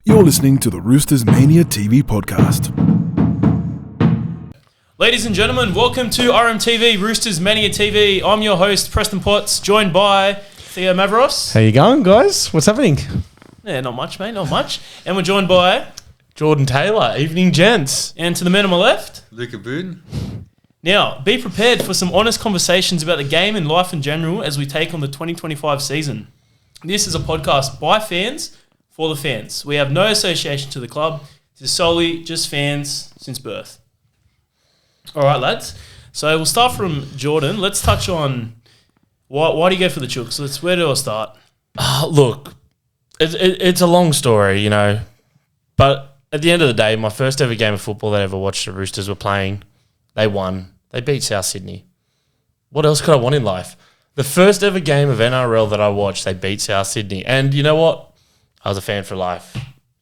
You're listening to the Roosters Mania TV Podcast. Ladies and gentlemen, welcome to RMTV, Roosters Mania TV. I'm your host, Preston Potts, joined by Theo Mavros. How you going, guys? What's happening? Yeah, not much, mate, not much. And we're joined by Jordan Taylor. Evening, gents. And to the man on my left, Luca Boone. Now, be prepared for some honest conversations about the game and life in general as we take on the 2025 season. This is a podcast by fans for the fans. We have no association to the club. This is solely just fans since birth. All right, lads. So we'll start from Jordan. Let's touch on why do you go for the Chooks? Where do I start? Look, it's a long story, you know, but at the end of the day, my first ever game of football that I ever watched the Roosters were playing, they won. They beat South Sydney. What else could I want in life? The first ever game of NRL that I watched, they beat South Sydney. And you know what? I was a fan for life.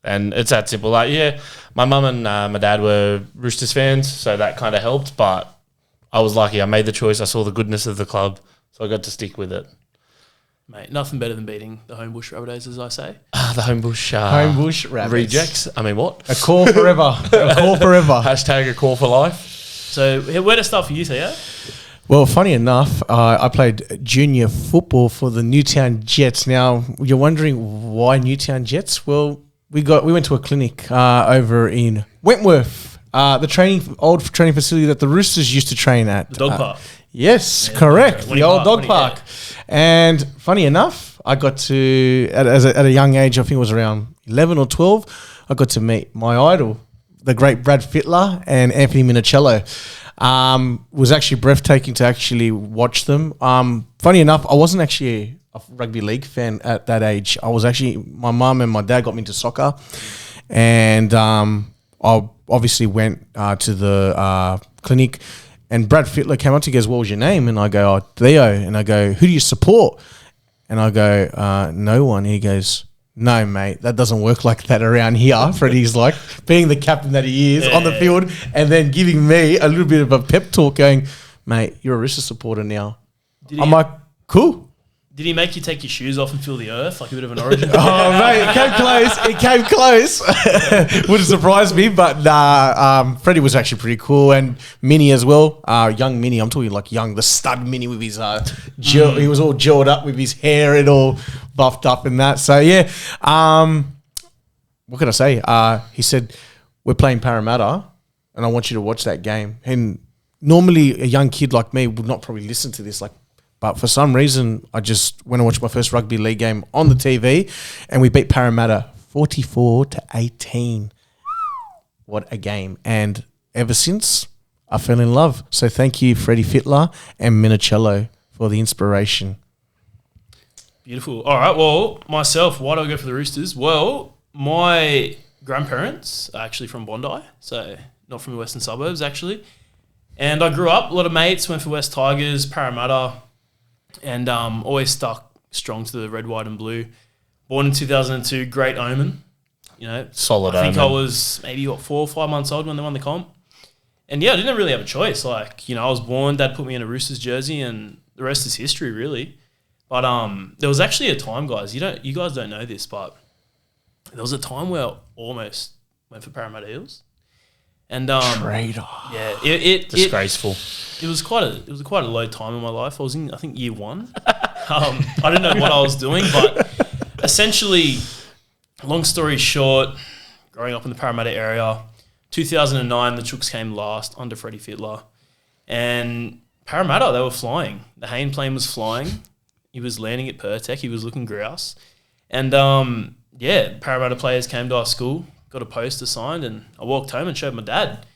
And it's that simple. Like, yeah, my mum and my dad were Roosters fans, so that kind of helped. But I was lucky. I made the choice. I saw the goodness of the club, so I got to stick with it. Mate, nothing better than beating the Homebush Rabbitohs, as I say. The Homebush Homebush Rabbits. rejects. I mean, what? A call forever. A call forever. Hashtag a call for life. So where to start for you, Theo? Well, funny enough, I played junior football for the Newtown Jets. Now, you're wondering why Newtown Jets? Well, we went to a clinic over in Wentworth, the old training facility that the Roosters used to train at. The dog park. Yes, correct. The old dog park. And funny enough, I got to, at a young age, I think it was around 11 or 12, I got to meet my idol, the great Brad Fittler and Anthony Minicello. Was actually breathtaking to actually watch them. Funny enough, I wasn't actually a rugby league fan at that age. I was actually, my mum and my dad got me into soccer, and I obviously went to the clinic, and Brad Fittler came up to me, goes, "What was your name?" And I go, "Oh, Theo." And I go, "Who do you support?" And I go, "No one." He goes, "No, mate, that doesn't work like that around here." Freddie's like, being the captain that he is on the field, and then giving me a little bit of a pep talk going, "Mate, you're a Roosters supporter now." I'm like, cool. Did he make you take your shoes off and feel the earth, like a bit of an origin? Oh, mate, it came close. It came close. Would have surprised me, but Freddie was actually pretty cool, and Minnie as well. Young Minnie, I'm talking like young, the stud Minnie with his he was all gelled up with his hair and all buffed up and that. So yeah, what can I say? He said, "We're playing Parramatta, and I want you to watch that game." And normally a young kid like me would not probably listen to this, but for some reason, I just went and watched my first rugby league game on the TV, and we beat Parramatta 44-18. What a game. And ever since, I fell in love. So thank you, Freddie Fittler and Minicello, for the inspiration. Beautiful. All right, well, myself, why do I go for the Roosters? Well, my grandparents are actually from Bondi, so not from the western suburbs, actually. And I grew up, a lot of mates went for West Tigers, Parramatta, and always stuck strong to the red, white, and blue. Born in 2002, great omen. You know, Solid I think omen. I was maybe 4 or 5 months old when they won the comp. And yeah, I didn't really have a choice. Like, you know, I was born, Dad put me in a Roosters jersey, and the rest is history, really. But there was actually a time, guys. You guys don't know this, but there was a time where I almost went for Parramatta Eels. And Traitor. yeah, it Disgraceful. it was quite a low time in my life. I was in, I think, year 1. I don't know what I was doing, but essentially, long story short, growing up in the Parramatta area, 2009, the Chooks came last under Freddie Fittler, and Parramatta, they were flying. The Hayne plane was flying. He was landing at Pertec. He was looking grouse, and Parramatta players came to our school, got a poster signed, and I walked home and showed my dad.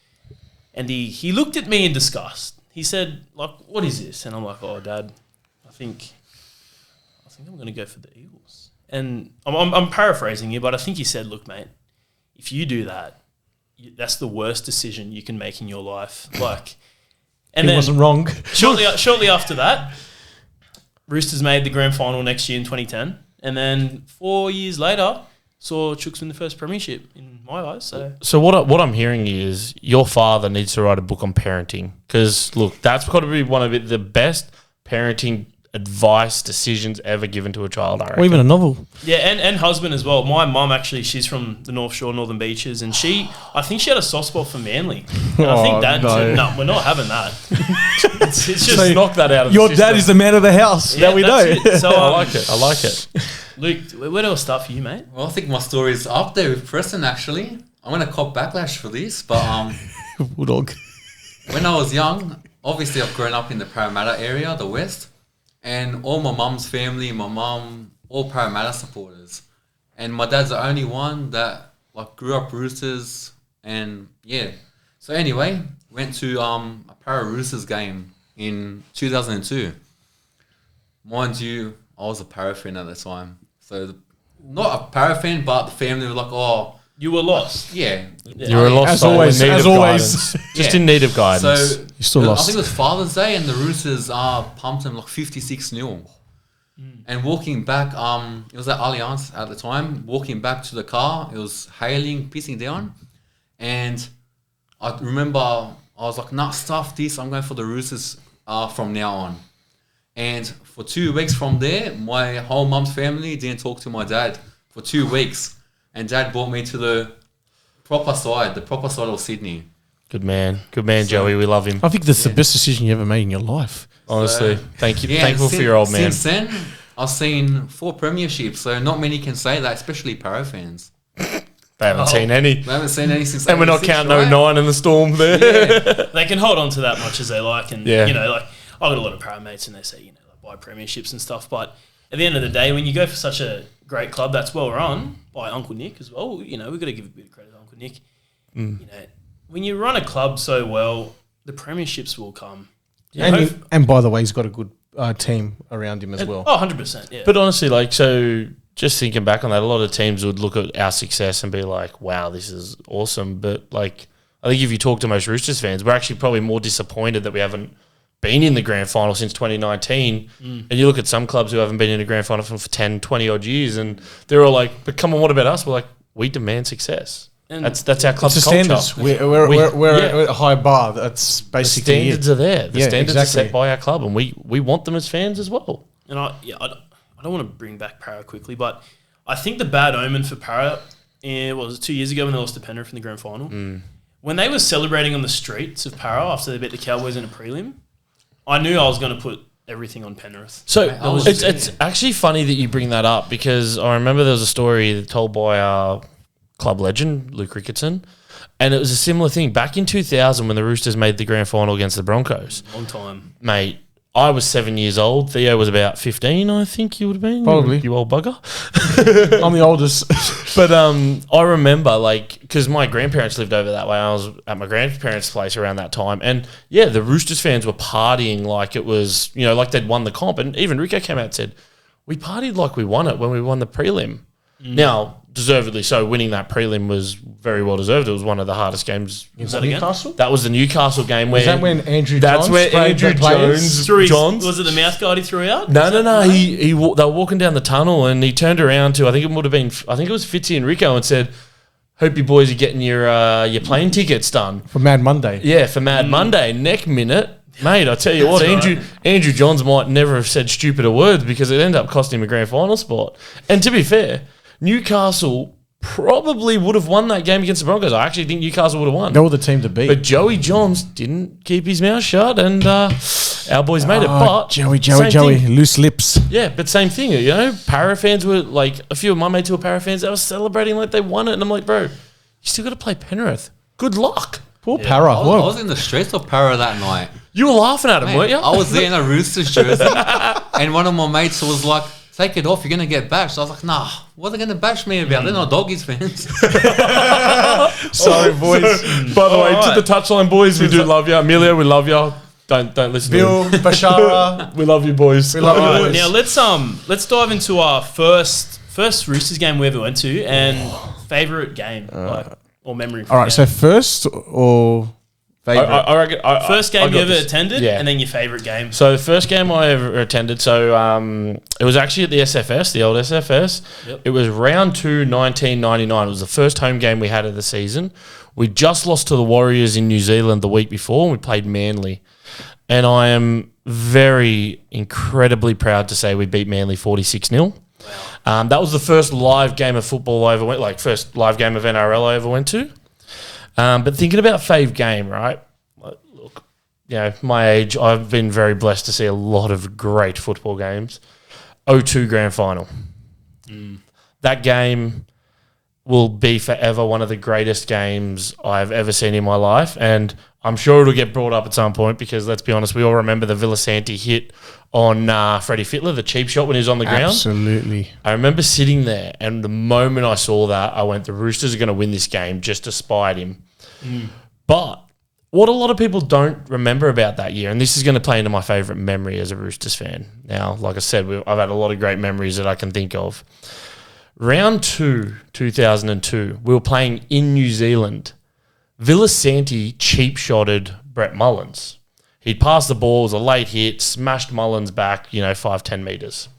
And he looked at me in disgust. He said, like, "What is this?" And I'm like, "Oh, Dad, I think I'm going to go for the Eagles." And I'm paraphrasing you, but I think he said, "Look, mate, if you do that, that's the worst decision you can make in your life." Like, and He then wasn't wrong. shortly after that, Roosters made the grand final next year in 2010. And then 4 years later, saw Chooks win the first premiership in my eyes. So what I'm hearing is your father needs to write a book on parenting, because look, that's got to be one of the best parenting advice, decisions ever given to a child, I reckon. Or even a novel. Yeah, and husband as well. My mum actually, she's from the North Shore, Northern Beaches, and I think she had a soft spot for Manly. And I think Dad said, no, we're not having that. it's just So knock that out of Your the system. dad is the man of the house. Yeah, that we know. that's it. So I like it. Luke, where do I start for you, mate? Well, I think my story is up there with Preston, actually. I'm going to cop backlash for this, but Bulldog. when I was young, obviously I've grown up in the Parramatta area, the West, and all my mum's family, my mum, all Parramatta supporters. And my dad's the only one that grew up Roosters, and yeah. So anyway, went to a Para Roosters game in 2002. Mind you, I was a Para fan at the time. So not a Para fan, but the family were like, oh, You were lost. yeah. You were a lost As soul always, in need as of always. guidance. Just Yeah. in need of guidance. So You're still I lost. think it was Father's Day, and the Roosters pumped them 56-0. And walking back, it was at Allianz at the time. Walking back to the car, it was hailing, pissing down, and I remember I was like, "Nah, stuff this. I'm going for the Roosters from now on." And for 2 weeks from there, my whole mum's family didn't talk to my dad for 2 weeks, and Dad brought me to the proper side of Sydney. Good man, Joey. We love him. I think that's the best decision you ever made in your life. Honestly, thank you. Yeah, Thankful for your old man. Since then, I've seen 4 premierships, so not many can say that, especially Para fans. They haven't seen any, They haven't seen any since. and we're not 86, counting right? 09 in the storm there. They can hold on to that much as they like, and Yeah. I've got a lot of Para mates, and they say buy premierships and stuff. But at the end of the day, when you go for such a great club that's well run by Uncle Nick as well, we've got to give a bit of credit to Uncle Nick. When you run a club so well, the premierships will come. And by the way, he's got a good team around him as well. 100%. Yeah. But honestly, so just thinking back on that, a lot of teams would look at our success and be like, wow, this is awesome. But I think if you talk to most Roosters fans, we're actually probably more disappointed that we haven't been in the grand final since 2019. And you look at some clubs who haven't been in a grand final for 10, 20 odd years, and they're all like, but come on, what about us? We're like, we demand success. And That's our club's It's the culture. standards. We're yeah. at a high bar. That's The basically standards it. are there. The Yeah, standards are exactly. set by our club, and we want them as fans as well. And I don't want to bring back Para quickly, but I think the bad omen for Para was 2 years ago when they lost to Penrith in the grand final. When they were celebrating on the streets of Para after they beat the Cowboys in a prelim, I knew I was going to put everything on Penrith. So I was it's actually funny that you bring that up, because I remember there was a story told by our club legend, Luke Ricketson, and it was a similar thing. Back in 2000 when the Roosters made the grand final against the Broncos, Long time. mate, I was 7 years old. Theo was about 15, I think you would have been. Probably. You old bugger. I'm the oldest. But I remember, because my grandparents lived over that way. I was at my grandparents' place around that time. And, yeah, the Roosters fans were partying like it was, like they'd won the comp. And even Rico came out and said, we partied like we won it when we won the prelim. Now, deservedly so, winning that prelim was very well deserved. It was one of the hardest games. Is that that again? Newcastle? That was the Newcastle game where... Was that when Andrew That's Johns where sprayed Andrew the players? Johns... Was it the mouth guard he threw out? No. They were walking down the tunnel and he turned around to, I think it was Fitzy and Rico, and said, hope you boys are getting your plane tickets done. For Mad Monday. Yeah, for Mad Monday. Next minute, mate, I tell you what, That's Andrew Johns might never have said stupider words, because it ended up costing him a grand final spot. And to be fair, Newcastle probably would have won that game against the Broncos. I actually think Newcastle would have won. They were the team to beat. But Joey Johns didn't keep his mouth shut, and our boys made it. But Joey, same thing. loose lips. Yeah, but same thing, Para fans were a few of my mates who were Para fans, they were celebrating like they won it. And I'm like, bro, you still got to play Penrith. Good luck. Poor Para. I was in the streets of Para that night. You were laughing at him, Man, weren't you? I was there in a Roosters jersey, and one of my mates was like, take it off, you're going to get bashed. I was like, nah, what are they going to bash me about? They're not doggies fans. Sorry, boys. By the way, All to the touchline boys, we do love you. Amelia, we love you. Don't listen Bill, to him. Bashara. We love you, boys. We love you, All right, boys. now let's dive into our first Roosters game we ever went to, and favourite game or memory. From All right, the so game. first or favourite? I reckon, First I game you got ever this. attended, Yeah. and then your favourite game. So the first game I ever attended, it was actually at the SFS, the old SFS. Yep. It was round 2, 1999. It was the first home game we had of the season. We just lost to the Warriors in New Zealand the week before, and we played Manly. And I am very incredibly proud to say we beat Manly 46-0. That was the first live game of football I ever went, like first live game of NRL I ever went to. But thinking about fave game, right? Look, my age, I've been very blessed to see a lot of great football games. 0-2 grand final. That game will be forever one of the greatest games I've ever seen in my life. And I'm sure it'll get brought up at some point because, let's be honest, we all remember the Villasanti hit on Freddie Fittler, the cheap shot when he was on the ground. Absolutely. I remember sitting there, and the moment I saw that, I went, the Roosters are going to win this game just to spite him. But what a lot of people don't remember about that year, and this is going to play into my favourite memory as a Roosters fan. Now, like I said, I've had a lot of great memories that I can think of. Round 2, 2002, we were playing in New Zealand. Villasanti cheap-shotted Brett Mullins. He'd passed the ball, it was a late hit, smashed Mullins back, 5-10 metres.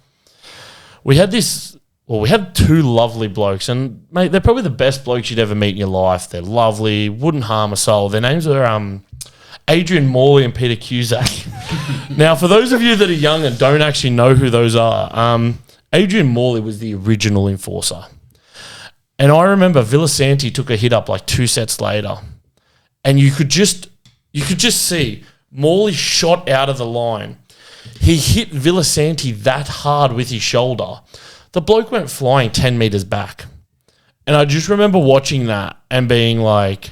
We had two lovely blokes, and mate, they're probably the best blokes you'd ever meet in your life. They're lovely, wouldn't harm a soul. Their names are Adrian Morley and Peter Cusack. Now, for those of you that are young and don't actually know who those are, Adrian Morley was the original enforcer. And I remember Villasanti took a hit up like 2 sets later, and you could just see Morley shot out of the line. He hit Villasanti that hard with his shoulder. The bloke went flying 10 metres back. And I just remember watching that and being like,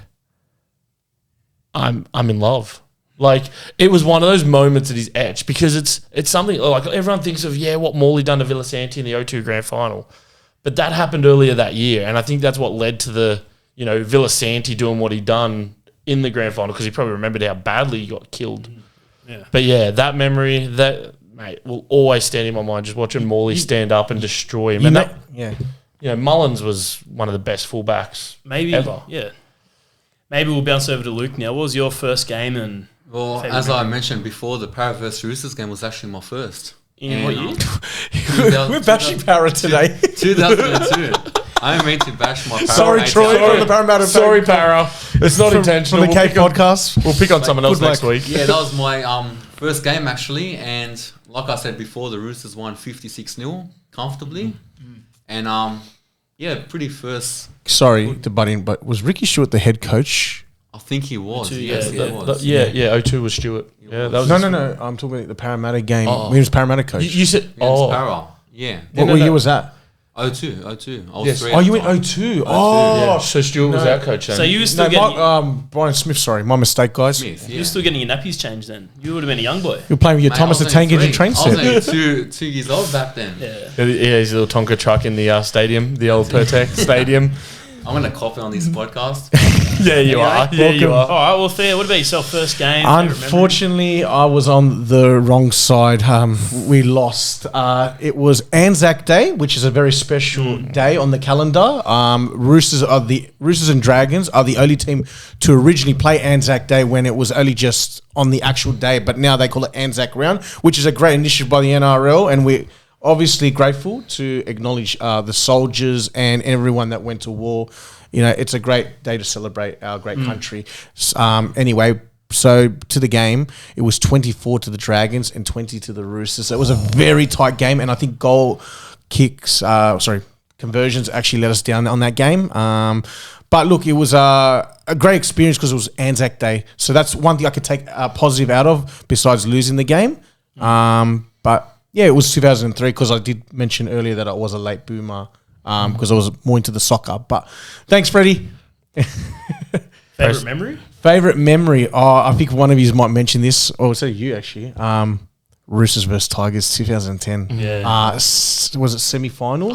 I'm in love. Like, it was one of those moments that is etched because it's something like everyone thinks of, what Morley done to Villasanti in the 0-2 grand final. But that happened earlier that year. And I think that's what led to the, Villasanti doing what he done in the grand final because he probably remembered how badly he got killed. Yeah. But that memory, mate, will always stand in my mind just watching Morley stand up and destroy him. Mullins was one of the best fullbacks ever. Yeah. Maybe we'll bounce over to Luke now. What was your first game? And well, as I mentioned before, the Para vs Roosters game was actually my first. In what year? We're bashing Para today. 2002. I meant to bash my Para. Sorry, Troy, from the Parramatta. Sorry, Para. It's not intentional. From the Cape podcast. We'll pick on someone else next week. Yeah, that was my first game actually, and like I said before, the Roosters won 56-0 comfortably, and pretty first. Sorry to butt in, but was Ricky Stewart the head coach? I think he was. 02, yes, he was. 02 was Stewart. That was no. I'm talking about the Parramatta game. He was Parramatta coach. You said Para. Yeah. What year was that? 02. I was Yes. 3 Oh, at you the went time. 02. Oh, so Stewart was our coach then. So you were still getting Brian Smith. Sorry, my mistake, guys. Smith, you were still getting your nappies changed then. You would have been a young boy. You were playing with your Mate, Thomas I the was Tank only Engine train I was set. only 2 years old back then. Yeah. His little Tonka truck in the stadium, the old Pertec stadium. I'm going to copy on this podcast. Yeah, you are. Yeah, you All are. right, well, Thea, what about yourself? First game? Unfortunately, I was on the wrong side. We lost. It was Anzac Day, which is a very special day on the calendar. Roosters and Dragons are the only team to originally play Anzac Day when it was only just on the actual day, but now they call it Anzac Round, which is a great initiative by the NRL, and we're obviously grateful to acknowledge the soldiers and everyone that went to war. It's a great day to celebrate our great country. Anyway, so to the game, it was 24 to the Dragons and 20 to the Roosters. So it was a very tight game, and I think conversions actually let us down on that game. But look, it was a great experience because it was Anzac Day. So that's one thing I could take positive out of besides losing the game. But yeah, it was 2003 because I did mention earlier that I was a late boomer because I was more into the soccer. But thanks, Freddie. Favorite memory? Favorite memory? Oh, I think one of you might mention this. Or so you actually. Roosters versus Tigers, 2010. Yeah. Was it semi-final?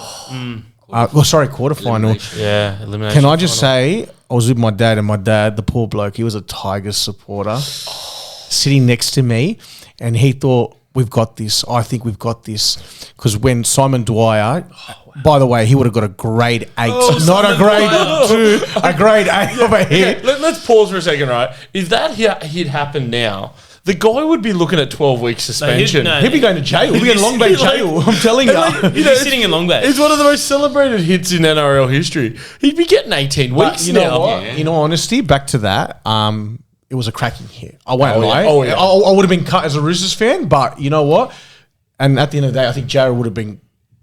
Quarterfinal. Yeah, elimination. Can I just say, I was with my dad, and my dad, the poor bloke, he was a Tigers supporter, sitting next to me, and he thought, we've got this. I think we've got this. Because when Simon Dwyer, by the way, he would have got a grade 8. Not a grade 2, a grade 8 of a hit. Okay, let's pause for a second, right? If that hit happened now, the guy would be looking at 12 weeks suspension. He'd be going to jail. He'd be in Long Bay jail. I'm telling you. He'd be sitting in Long Bay. It's one of the most celebrated hits in NRL history. He'd be getting 18 weeks you know now. what? In all honesty, back to that, it was a cracking hit. I won't Oh, yeah. lie. Oh, yeah. I would have been cut as a Roosters fan, but you know what? And at the end of the day, I think Jared would have been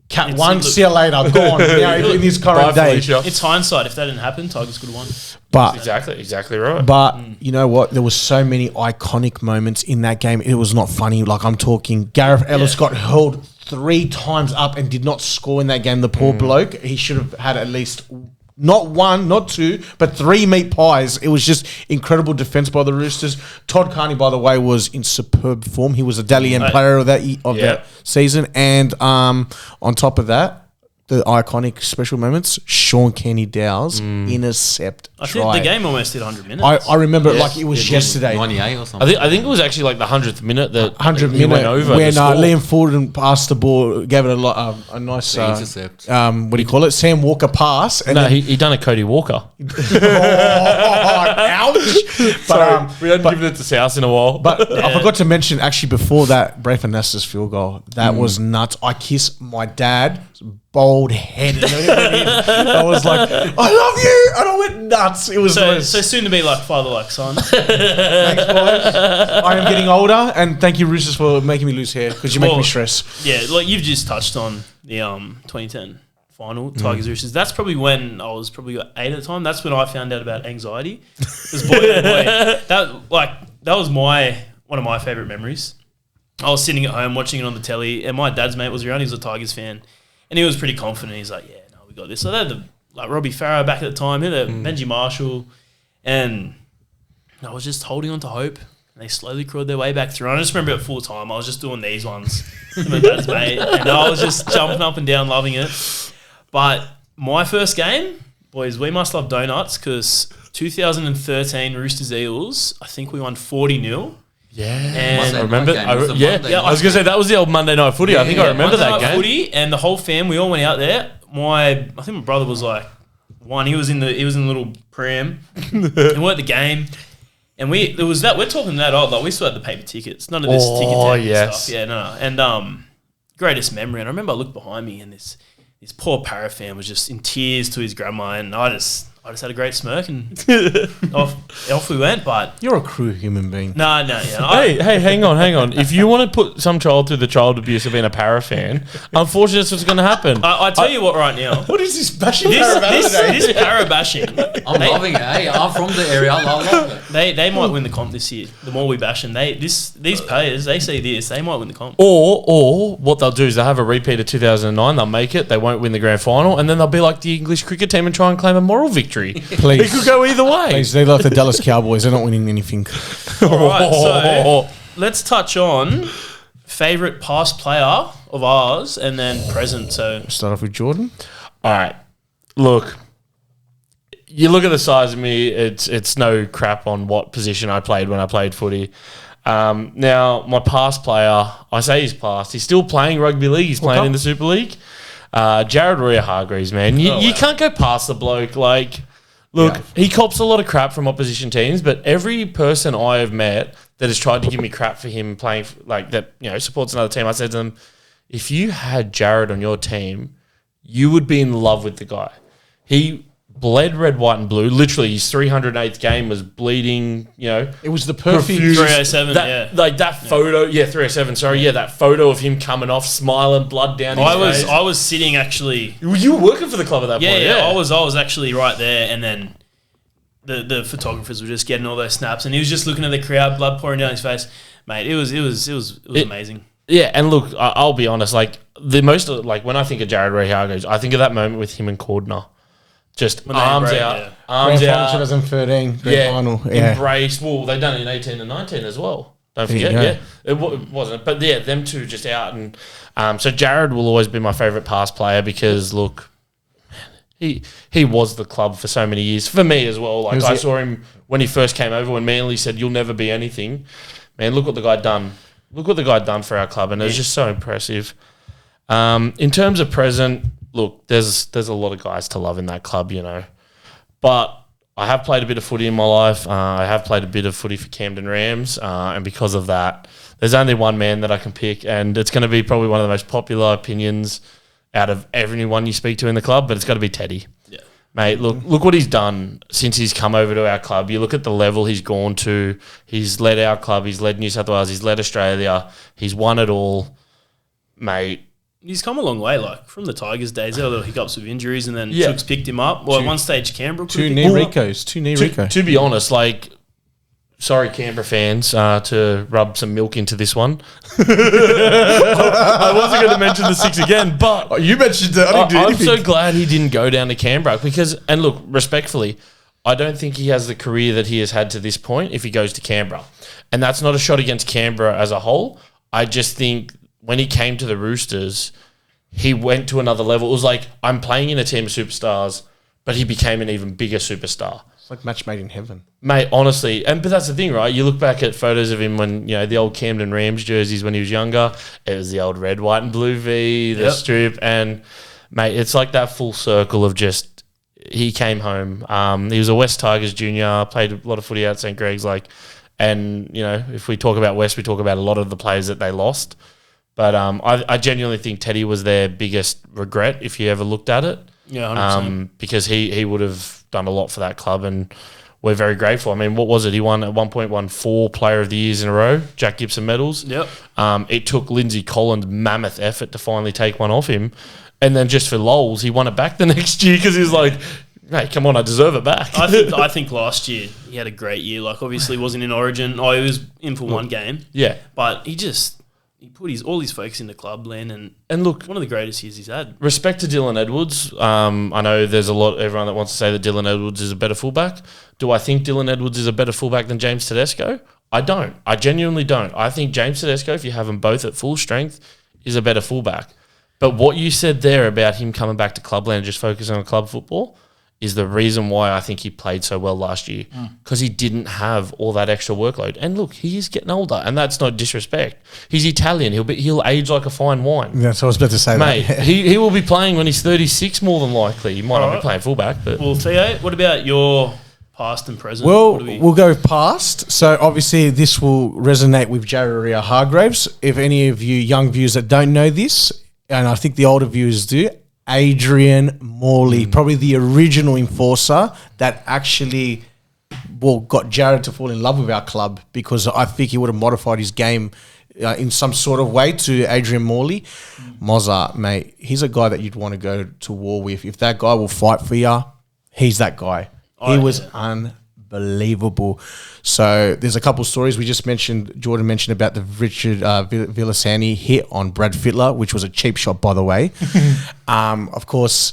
cut It's- one, look- see you later, gone. In his current Bye, day. Felicia. It's hindsight. If that didn't happen, Tigers could have won. But Exactly right. But you know what? There was so many iconic moments in that game. It was not funny. Like I'm talking, Gareth Ellis got hurled 3 times up and did not score in that game. The poor bloke. He should have had at least not 1, not 2, but 3 meat pies. It was just incredible defense by the Roosters. Todd Carney, by the way, was in superb form. He was a Dally M player of that season. And on top of that, the iconic special moments, Sean Kenny Dow's intercept I think try. the game almost did 100 minutes. I remember it like it was yesterday. 98 or something. I think it was actually like the 100th minute that 100 he minute went over when the score. Liam Forden passed the ball, gave it a nice intercept. what do you call it? Sam Walker pass. And No, then, he done a Cody Walker. ouch! But we hadn't given it to South in a while. But I forgot to mention actually before that, Braith Nasser's field goal. That was nuts. I kissed my dad's bald head. I was like, I love you, and I went nuts. It was so soon to be like father, like son. thanks, boys. I am getting older, and thank you, Roosters, for making me lose hair because you make me stress. Yeah, like you've just touched on the 2010 final, Tigers Roosters. That's probably when I was probably 8 at the time. That's when I found out about anxiety. Because boy, oh boy, that was one of my favorite memories. I was sitting at home watching it on the telly, and my dad's mate was around. He was a Tigers fan, and he was pretty confident. He's like, "Yeah, no, we got this." So they had Robbie Farah back at the time, he had Benji Marshall, and I was just holding on to hope. And they slowly crawled their way back through. I just remember at full time, I was just doing these ones to my dad's mate, and I was just jumping up and down, loving it. But my first game, boys, we must love donuts because 2013 Roosters Eels, I think we won 40-0. Yeah, And I remember. Monday night game. It was a Monday I was gonna say that was the old Monday night footy. I think I remember Monday that night game. footy, and the whole fam, we all went out there. I think my brother was like 1. He was in the little pram. And we're at the game, and we're talking that old. Like we still had the paper tickets. None of this ticket tape yes. stuff. Yeah, no. And greatest memory. And I remember I looked behind me, and this poor para fan was just in tears to his grandma, and I just had a great smirk, and off we went. But You're a cruel human being. no, yeah. Hey, hang on. If you want to put some child through the child abuse of being a para fan, unfortunately, that's what's going to happen. I tell you what, right now. What is this bashing This para bashing. I'm loving it. Hey, I'm from the area. I love it. They might win the comp this year. The more we bash them, these players, they see this, they might win the comp. Or what they'll do is they'll have a repeat of 2009. They'll make it. They won't win the grand final, and then they'll be like the English cricket team and try and claim a moral victory. Please. It could go either way. Please, they're like the Dallas Cowboys. They're not winning anything. All right, so let's touch on favourite past player of ours and then present. So Start off with Jordan. All right. Look, you look at the size of me, it's no crap on what position I played when I played footy. Now, my past player, I say he's past, he's still playing rugby league, he's playing in the Super League. Jared Royer-Hargreaves, man. You can't go past the bloke. Like, look, he cops a lot of crap from opposition teams, but every person I have met that has tried to give me crap for him playing, like, that, supports another team, I said to them, if you had Jared on your team, you would be in love with the guy. He bled red, white, and blue. Literally, his 308th game was bleeding, It was the perfect. 307, that photo, 307, sorry. Yeah, that photo of him coming off, smiling, blood down his face. I was sitting actually. You were working for the club at that point. Yeah, I was actually right there, and then the photographers were just getting all those snaps, and he was just looking at the crowd, blood pouring down his face. Mate, it was amazing. Yeah, and look, I'll be honest. Like the most, like when I think of Jared Royer-Hargreaves, I think of that moment with him and Cordner, just arms out, arms Grand out, final 2013 grand final. Yeah. embrace. Well, they done it in 18 and 19 as well. Don't forget, it wasn't. But yeah, them two just out, and so Jared will always be my favourite past player because look, he was the club for so many years for me as well. Like I saw him when he first came over when Manly said you'll never be anything. Man, look what the guy done. Look what the guy done for our club, and it was just so impressive. In terms of present, look, there's a lot of guys to love in that club, but I have played a bit of footy in my life. I have played a bit of footy for Camden Rams, and because of that, there's only one man that I can pick, and it's going to be probably one of the most popular opinions out of everyone you speak to in the club, but it's got to be Teddy. Yeah. Mate, look what he's done since he's come over to our club. You look at the level he's gone to. He's led our club. He's led New South Wales. He's led Australia. He's won it all, mate. He's come a long way, like from the Tigers days. There were little hiccups with injuries, and then Chooks picked him up. Well, at one stage, Canberra two knee Ricos. To be honest, like, sorry, Canberra fans, to rub some milk into this one. I wasn't going to mention the 6 again, but you mentioned it. I'm so glad he didn't go down to Canberra because, and look, respectfully, I don't think he has the career that he has had to this point if he goes to Canberra. And that's not a shot against Canberra as a whole. I just think when he came to the Roosters, he went to another level. It was like, I'm playing in a team of superstars, but he became an even bigger superstar. It's like match made in heaven. Mate, honestly, but that's the thing, right? You look back at photos of him when, the old Camden Rams jerseys when he was younger. It was the old red, white and blue V, the strip. And, mate, it's like that full circle of just, he came home. He was a West Tigers junior, played a lot of footy at St. Greg's. And, if we talk about West, we talk about a lot of the players that they lost. But I genuinely think Teddy was their biggest regret if you ever looked at it. Yeah, 100%. Because he would have done a lot for that club, and we're very grateful. I mean, what was it? He won at one point 4 Player of the Years in a row, Jack Gibson medals. Yep. It took Lindsay Collins' mammoth effort to finally take one off him, and then just for lols, he won it back the next year because he was like, "Mate, come on, I deserve it back." I think last year he had a great year. Like, obviously, he wasn't in Origin. He was in for one game. Yeah, but he put all his focus into clubland and look, one of the greatest years he's had. Respect to Dylan Edwards. I know there's everyone that wants to say that Dylan Edwards is a better fullback. Do I think Dylan Edwards is a better fullback than James Tedesco? I don't. I genuinely don't. I think James Tedesco, if you have them both at full strength, is a better fullback. But what you said there about him coming back to clubland and just focusing on club football is the reason why I think he played so well last year, because he didn't have all that extra workload. And look, he is getting older, and that's not disrespect. He's Italian. He'll age like a fine wine. That's what I was about to say. Mate, he will be playing when he's 36 more than likely. He might not be playing fullback. But well, Theo, what about your past and present? Well, we'll go past. So obviously this will resonate with Jared Hargraves. If any of you young viewers that don't know this, and I think the older viewers do, Adrian Morley, probably the original enforcer that actually got Jared to fall in love with our club, because I think he would have modified his game in some sort of way to Adrian Morley. Mozart, mate, he's a guy that you'd want to go to war with. If that guy will fight for you, he's that guy. He was unbelievable. So there's a couple of stories we just mentioned. Jordan mentioned about the Richard Villasani hit on Brad Fittler, which was a cheap shot, by the way. Of course,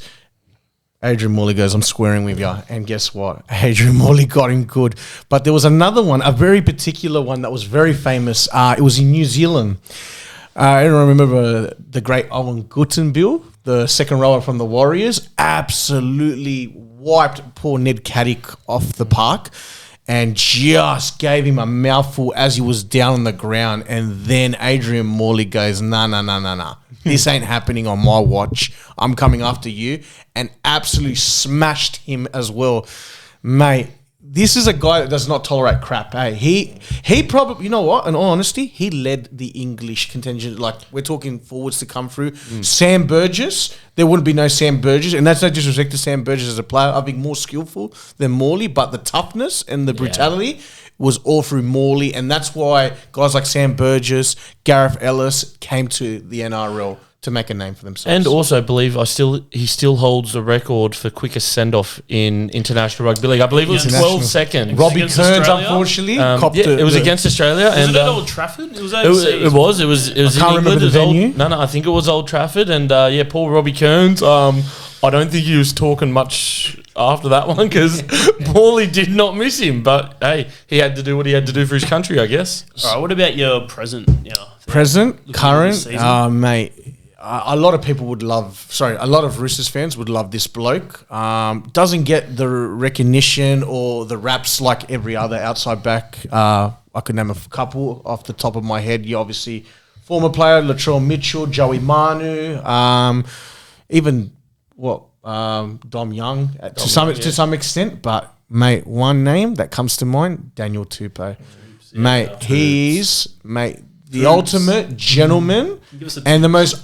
Adrian Morley goes, "I'm squaring with you," and guess what? Adrian Morley got him good. But there was another one, a very particular one that was very famous. It was in New Zealand. I remember the great Owen Guttenbill, the second rower from the Warriors, absolutely wiped poor Ned Caddick off the park and just gave him a mouthful as he was down on the ground. And then Adrian Morley goes, nah. This ain't happening on my watch. I'm coming after you. And absolutely smashed him as well. Mate, this is a guy that does not tolerate crap, hey? He probably, you know what, in all honesty, he led the English contingent. Like, we're talking forwards to come through. Sam Burgess, there wouldn't be no Sam Burgess, and that's no disrespect to Sam Burgess as a player. I think more skillful than Morley, but the toughness and the brutality was all through Morley, and that's why guys like Sam Burgess, Gareth Ellis came to the NRL to make a name for themselves. And also, I believe he still holds the record for quickest send-off in International Rugby League. I believe it was 12 seconds. Robbie Kearns, Australia? Unfortunately, it was against Australia. Was and it at Old Trafford? It was overseas. It was I can't in remember England. the venue. No, I think it was Old Trafford. And poor Robbie Kearns. I don't think he was talking much after that one because Morley did not miss him. But hey, he had to do what he had to do for his country, I guess. All right, what about your present? Current, mate. A lot of people would love, a lot of Roosters fans would love this bloke. Doesn't get the recognition or the raps like every other outside back. I could name a couple off the top of my head. You obviously, former player, Latrell Mitchell, Joey Manu, even Dom Young to some extent. But mate, one name that comes to mind, Daniel Tupou. Mate, the ultimate gentleman, and the most.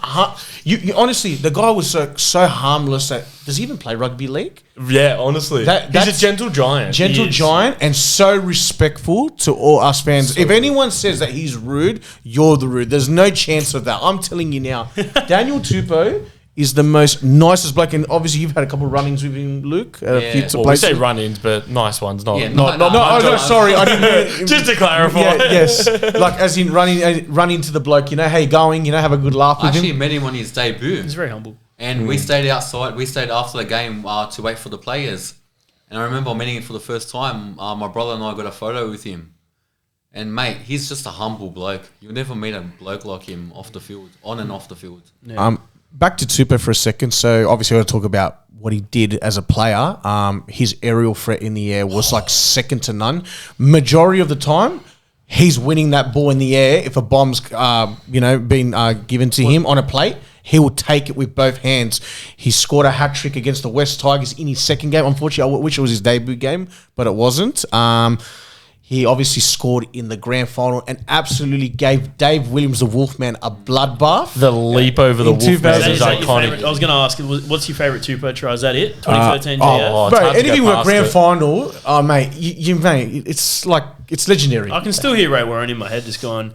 You honestly, the guy was so harmless that does he even play rugby league? Yeah, honestly, he's a gentle giant. Gentle giant, and so respectful to all us fans. If anyone says that he's rude, you're the rude. There's no chance of that. I'm telling you now. Daniel Tupou is the most nicest bloke, and obviously you've had a couple of run-ins with him, Luke. We say run-ins, but nice ones, not. Sorry, I didn't mean just to clarify. Yes, like as in run into the bloke. You know, how you going? You know, have a good laugh with him. I actually met him on his debut. He's very humble. And we stayed outside. We stayed after the game to wait for the players. And I remember meeting him for the first time. My brother and I got a photo with him. And mate, he's just a humble bloke. You'll never meet a bloke like him off the field, on and off the field. Yeah. Back to Tupou for a second. So obviously, I want to talk about what he did as a player. His aerial threat in the air was like second to none. Majority of the time, he's winning that ball in the air. If a bomb's been given to him on a plate, he will take it with both hands. He scored a hat trick against the West Tigers in his second game. Unfortunately, I wish it was his debut game, but it wasn't. He obviously scored in the grand final and absolutely gave Dave Williams, the Wolfman, a bloodbath. The leap over the Wolfman is iconic. I was going to ask, what's your favourite Tupou try? Is that it? 2013 GF? Bro, anything with a grand final, mate, it's legendary. I can still hear Ray Warren in my head just going,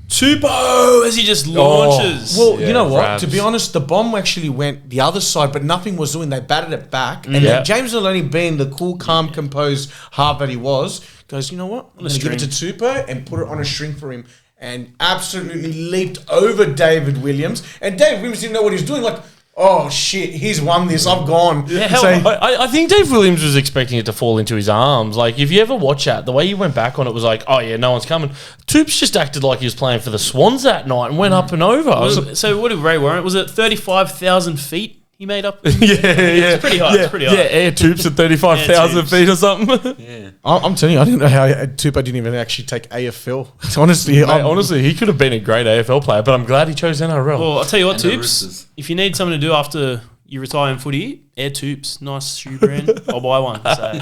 Tupou, as he just launches. Well, you know what? To be honest, the bomb actually went the other side, but nothing was doing. They batted it back. And then James Maloney, being the cool, calm, composed half that he was, goes, you know what? I'm going to give it to Tupou and put it on a string for him. And absolutely leaped over David Williams. And David Williams didn't know what he was doing. Like, oh, shit, he's won this. I've gone. Yeah, I think Dave Williams was expecting it to fall into his arms. Like, if you ever watch that, the way he went back on it was like, oh, yeah, no one's coming. Tupes just acted like he was playing for the Swans that night and went up and over. So what did Ray Warren? Was it 35,000 feet he made up? It's pretty high. It's pretty high. Yeah, air tubes at 35,000 feet or something. Yeah. I'm telling you, I didn't know how Tupou didn't even actually take AFL. Honestly, he could have been a great AFL player, but I'm glad he chose NRL. Well, I'll tell you what, Tubes, if you need something to do after you retire in footy, Air Tubes, nice shoe brand, I'll buy one. So.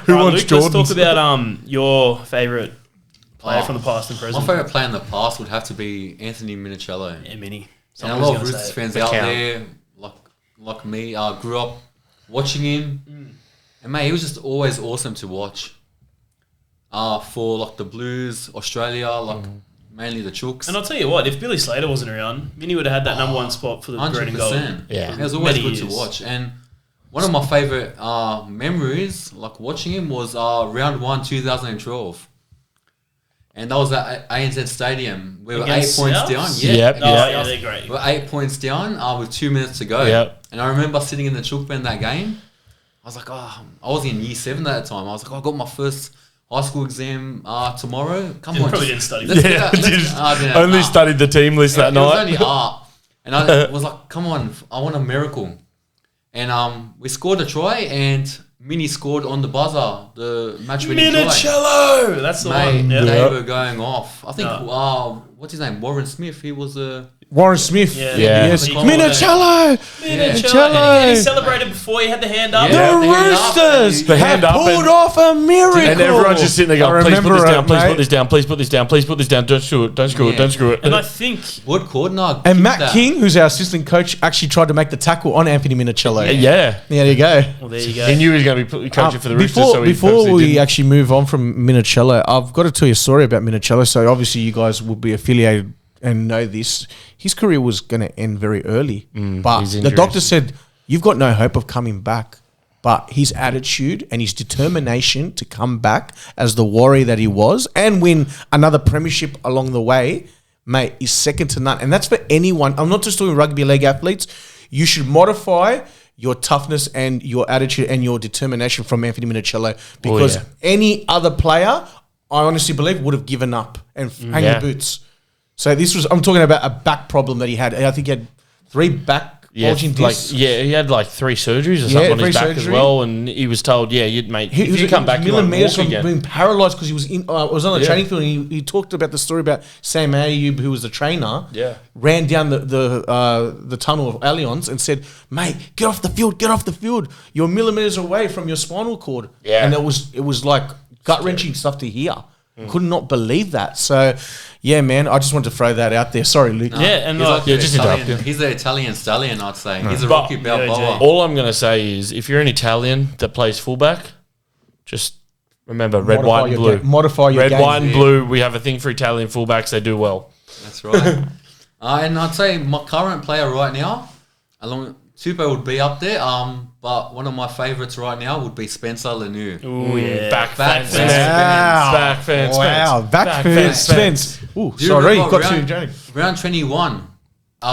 Who wants Luke, Jordans? Let's talk about your favourite player from the past and present. My favourite player in the past would have to be Anthony Minicello. Yeah, Mini. And a lot of Roosters fans out there, like me, grew up watching him. And mate, he was just always awesome to watch. For like the Blues, Australia, mainly the Chooks. And I'll tell you what, if Billy Slater wasn't around, Mini would have had that number one spot for the green and gold. 100%. Yeah. It was always good to watch. And one of my favourite memories, like watching him, was round 1, 2012. And that was at ANZ Stadium. We were Against 8 points Souths? down. Yeah, they're great. We were 8 points down with 2 minutes to go. Yep. And I remember sitting in the Chook bend that game. I was like, I was in year 7 at that time. I was like, I got my first high school exam tomorrow. Come on. Probably didn't study. Only studied the team list that night. It was only art. And I was like, come on, I want a miracle. And we scored a try and Mini scored on the buzzer, the match winning try. Minicello! That's the one. They Yeah. were going off. I think, what's his name? Warren Smith. He was a... Warren Smith. Yeah. Yes. He- Minicello! Minicello! And he celebrated before he had the hand up. Yeah. The Roosters The hand up pulled and- off a miracle. And everyone's just sitting there going, please put this down, please mate. put this down, please put this down, please put this down, don't screw it, don't screw it, Yeah. don't screw it. And I think Wood Cordner. And Matt King, who's our assistant coach, actually tried to make the tackle on Anthony Minicello. Yeah. There you go. well, there you go. He knew he was going to be coaching for the Roosters, so he Before purposely we didn't. actually move on from Minicello, I've got to tell you a story about Minicello. So obviously you guys will be affiliated and know this. His career was going to end very early. But his the injuries. doctor said, you've got no hope of coming back. But his attitude and his determination to come back as the warrior that he was and win another premiership along the way, mate, is second to none. And that's for anyone. I'm not just talking rugby league athletes. You should modify your toughness and your attitude and your determination from Anthony Minicello because any other player, I honestly believe, would have given up and hang the boots. So I'm talking about a back problem that he had. I think he had 3 back bulging discs. he had like 3 surgeries or something on his back as well, and he was told, mate, if you come back, you won't walk from again. being paralysed because he was on the training field. And he talked about the story about Sam Ayub, who was the trainer. Yeah. Ran down the tunnel of Allianz and said, "Mate, get off the field. You're millimeters away from your spinal cord." Yeah. And it was like gut wrenching stuff to hear. Could not believe that. So, yeah, man, I just wanted to throw that out there. Sorry, Luke. Yeah, and he's like, the just Italian- interrupt you. He's the Italian stallion, I'd say. He's a But- Rocky Balboa. Yeah, All I'm going to say is if you're an Italian that plays fullback, just remember red, Modify white, and your blue. modify your Red, game. white, and blue. We have a thing for Italian fullbacks. They do well. That's right. And I'd say my current player right now, along Super would be up there. But one of my favourites right now would be Spencer Lanu. oh yeah, Back fence. fence. Back fence. Wow, back fence. Spence. Ooh, Do you sorry, remember got you, Johnny. round 21,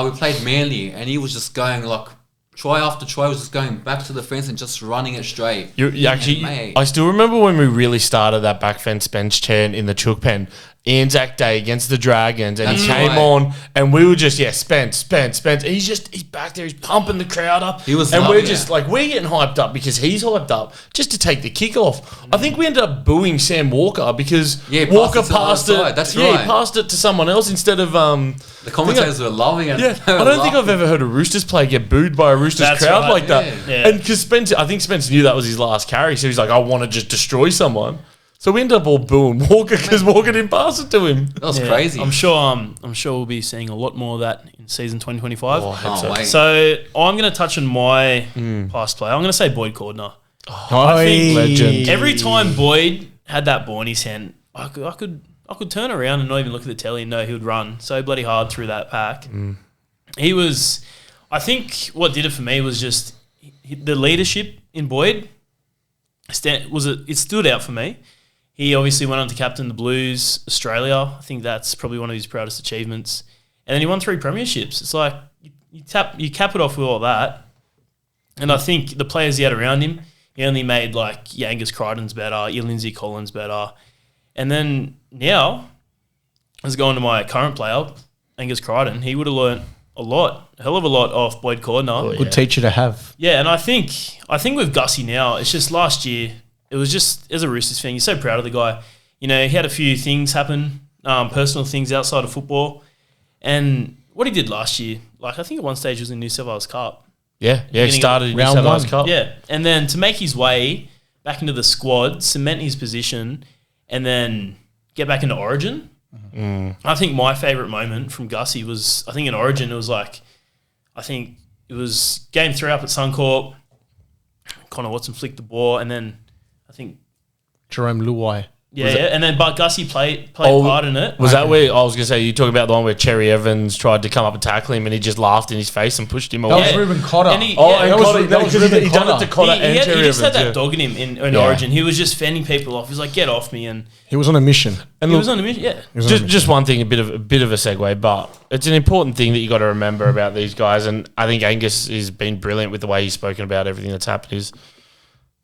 we played Manly, and he was just going like try after try, was just going back to the fence and just running it straight. You actually, mate. I still remember when we really started that back fence bench chant in the Chook Pen. Anzac Day against the Dragons, and he That's came right. on, and we were just Spence. And he's back there, he's pumping the crowd up. He was and loving we're just it. like we're getting hyped up because he's hyped up just to take the kick off. I think we ended up booing Sam Walker because Yeah, Walker passed it to the other passed it. side. That's yeah, right. he passed it to someone else instead of The commentators were loving it. Yeah, They were I don't think I've laughing. ever heard a Roosters player get booed by a Roosters That's crowd right, like that. yeah. And because I think Spence knew that was his last carry, so he's like, I want to just destroy someone. So we ended up all booing Walker because Walker didn't pass it to him. That was Yeah, crazy. I'm sure we'll be seeing a lot more of that in season 2025. Oh, I hope Can't so. wait. So I'm going to touch on my past player. I'm going to say Boyd Cordner. I think legend. Every time Boyd had that ball in his hand, I could turn around and not even look at the telly and know he would run so bloody hard through that pack. He was, I think, what did it for me was just the leadership in Boyd. It stood out for me. He obviously went on to captain the Blues Australia. I think that's probably one of his proudest achievements. And then he won 3 premierships. It's like you cap it off with all that. And I think the players he had around him, he only made like Angus Crichton's better, Lindsay Collins better. And then now, as going to my current player, Angus Crichton, he would have learnt a hell of a lot off Boyd Cordner. Good teacher to have. Yeah, and I think with Gussie now, it's just last year, it was just, as a Roosters fan, you're so proud of the guy. You know, he had a few things happen, personal things outside of football. And what he did last year, like I think at one stage he was in New South Wales Cup. Yeah, he started in New round South Wales one. Cup. Yeah, and then to make his way back into the squad, cement his position, and then get back into Origin. I think my favourite moment from Gussie was, I think in Origin, it was like, I think it was game 3 up at Suncorp. Connor Watson flicked the ball, and then I think Jerome Luai. and then but Gussie played part in it. Was that where I was going to say, you talk about the one where Cherry Evans tried to come up and tackle him and he just laughed in his face and pushed him That away? was Ruben Cotter. And he- Oh, yeah, and that was- Cotter, that was because Ruben he done it Cotter. to Cotter he and had- Cherry he just had Evans. that yeah. dog in him in Yeah. Origin. He was just fending people off. He was like, get off me. And He was on a mission. And he look, was on a mission. Yeah. He was on a mission. just one thing, a bit of a segue, but it's an important thing that you got to remember about these guys. And I think Angus has been brilliant with the way he's spoken about everything that's happened. Is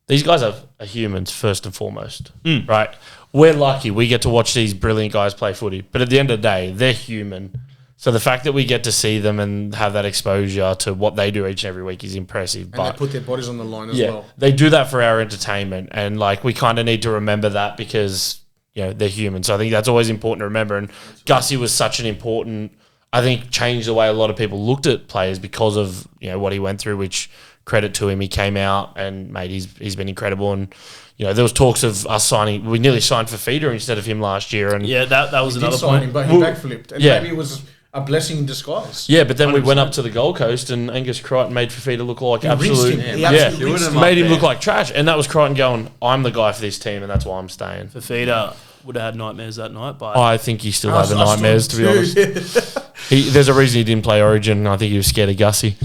these guys are humans first and foremost, right? We're lucky we get to watch these brilliant guys play footy, but at the end of the day, they're human. So the fact that we get to see them and have that exposure to what they do each and every week is impressive. And they put their bodies on the line as yeah, well. they do that for our entertainment, and like we kind of need to remember that because they're human. So I think that's always important to remember. And Gussie was such an important, I think, changed the way a lot of people looked at players because of what he went through. Which credit to him, he came out and mate, he's been incredible. And there was talks of us signing. We nearly signed for Feeder instead of him last year. And Yeah, that was He did another sign point. him, but he backflipped. And Yeah. maybe it was a blessing in disguise. yeah, but then we went up to the Gold Coast and Angus Crichton made Fafita look like rinsed absolute. him. He Yeah, absolutely rinsed him. made him up look there. like trash, and that was Crichton going, "I'm the guy for this team, and that's why I'm staying." Fafita would have had nightmares that night, but I think he still I had the saw nightmares, to be him honest. too. There's a reason he didn't play Origin. I think he was scared of Gussie.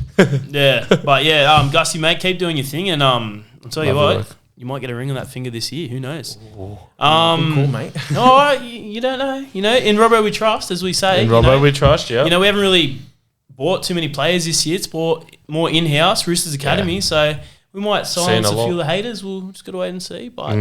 yeah. But yeah, Gussie, mate, keep doing your thing, and I'll tell you Love your what, work. you might get a ring on that finger this year. Who knows? Cool, mate. No, you don't know. In Robbo we trust, as we say. And Robbo, we trust, yeah. we haven't really bought too many players this year. It's bought more in-house, Roosters Academy. So we might silence a a lot. few of the haters. We'll just got to wait and see. But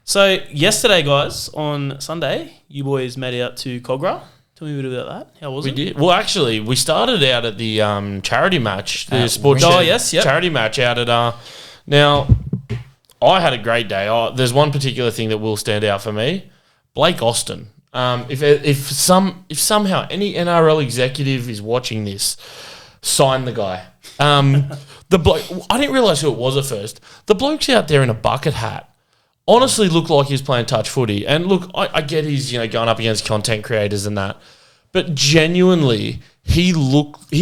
So yesterday, guys, on Sunday, you boys made out to Cogra. Tell me a bit about that. How was We it? did. Well, actually, we started out at the charity match, the sports Windsor. shed Oh, yes, yep. charity match out at. Now, I had a great day. There's one particular thing that will stand out for me: Blake Austin. If somehow any NRL executive is watching this, sign the guy. The bloke. I didn't realise who it was at first. The bloke's out there in a bucket hat honestly looked like he was playing touch footy. And look, I get he's going up against content creators and that, but genuinely he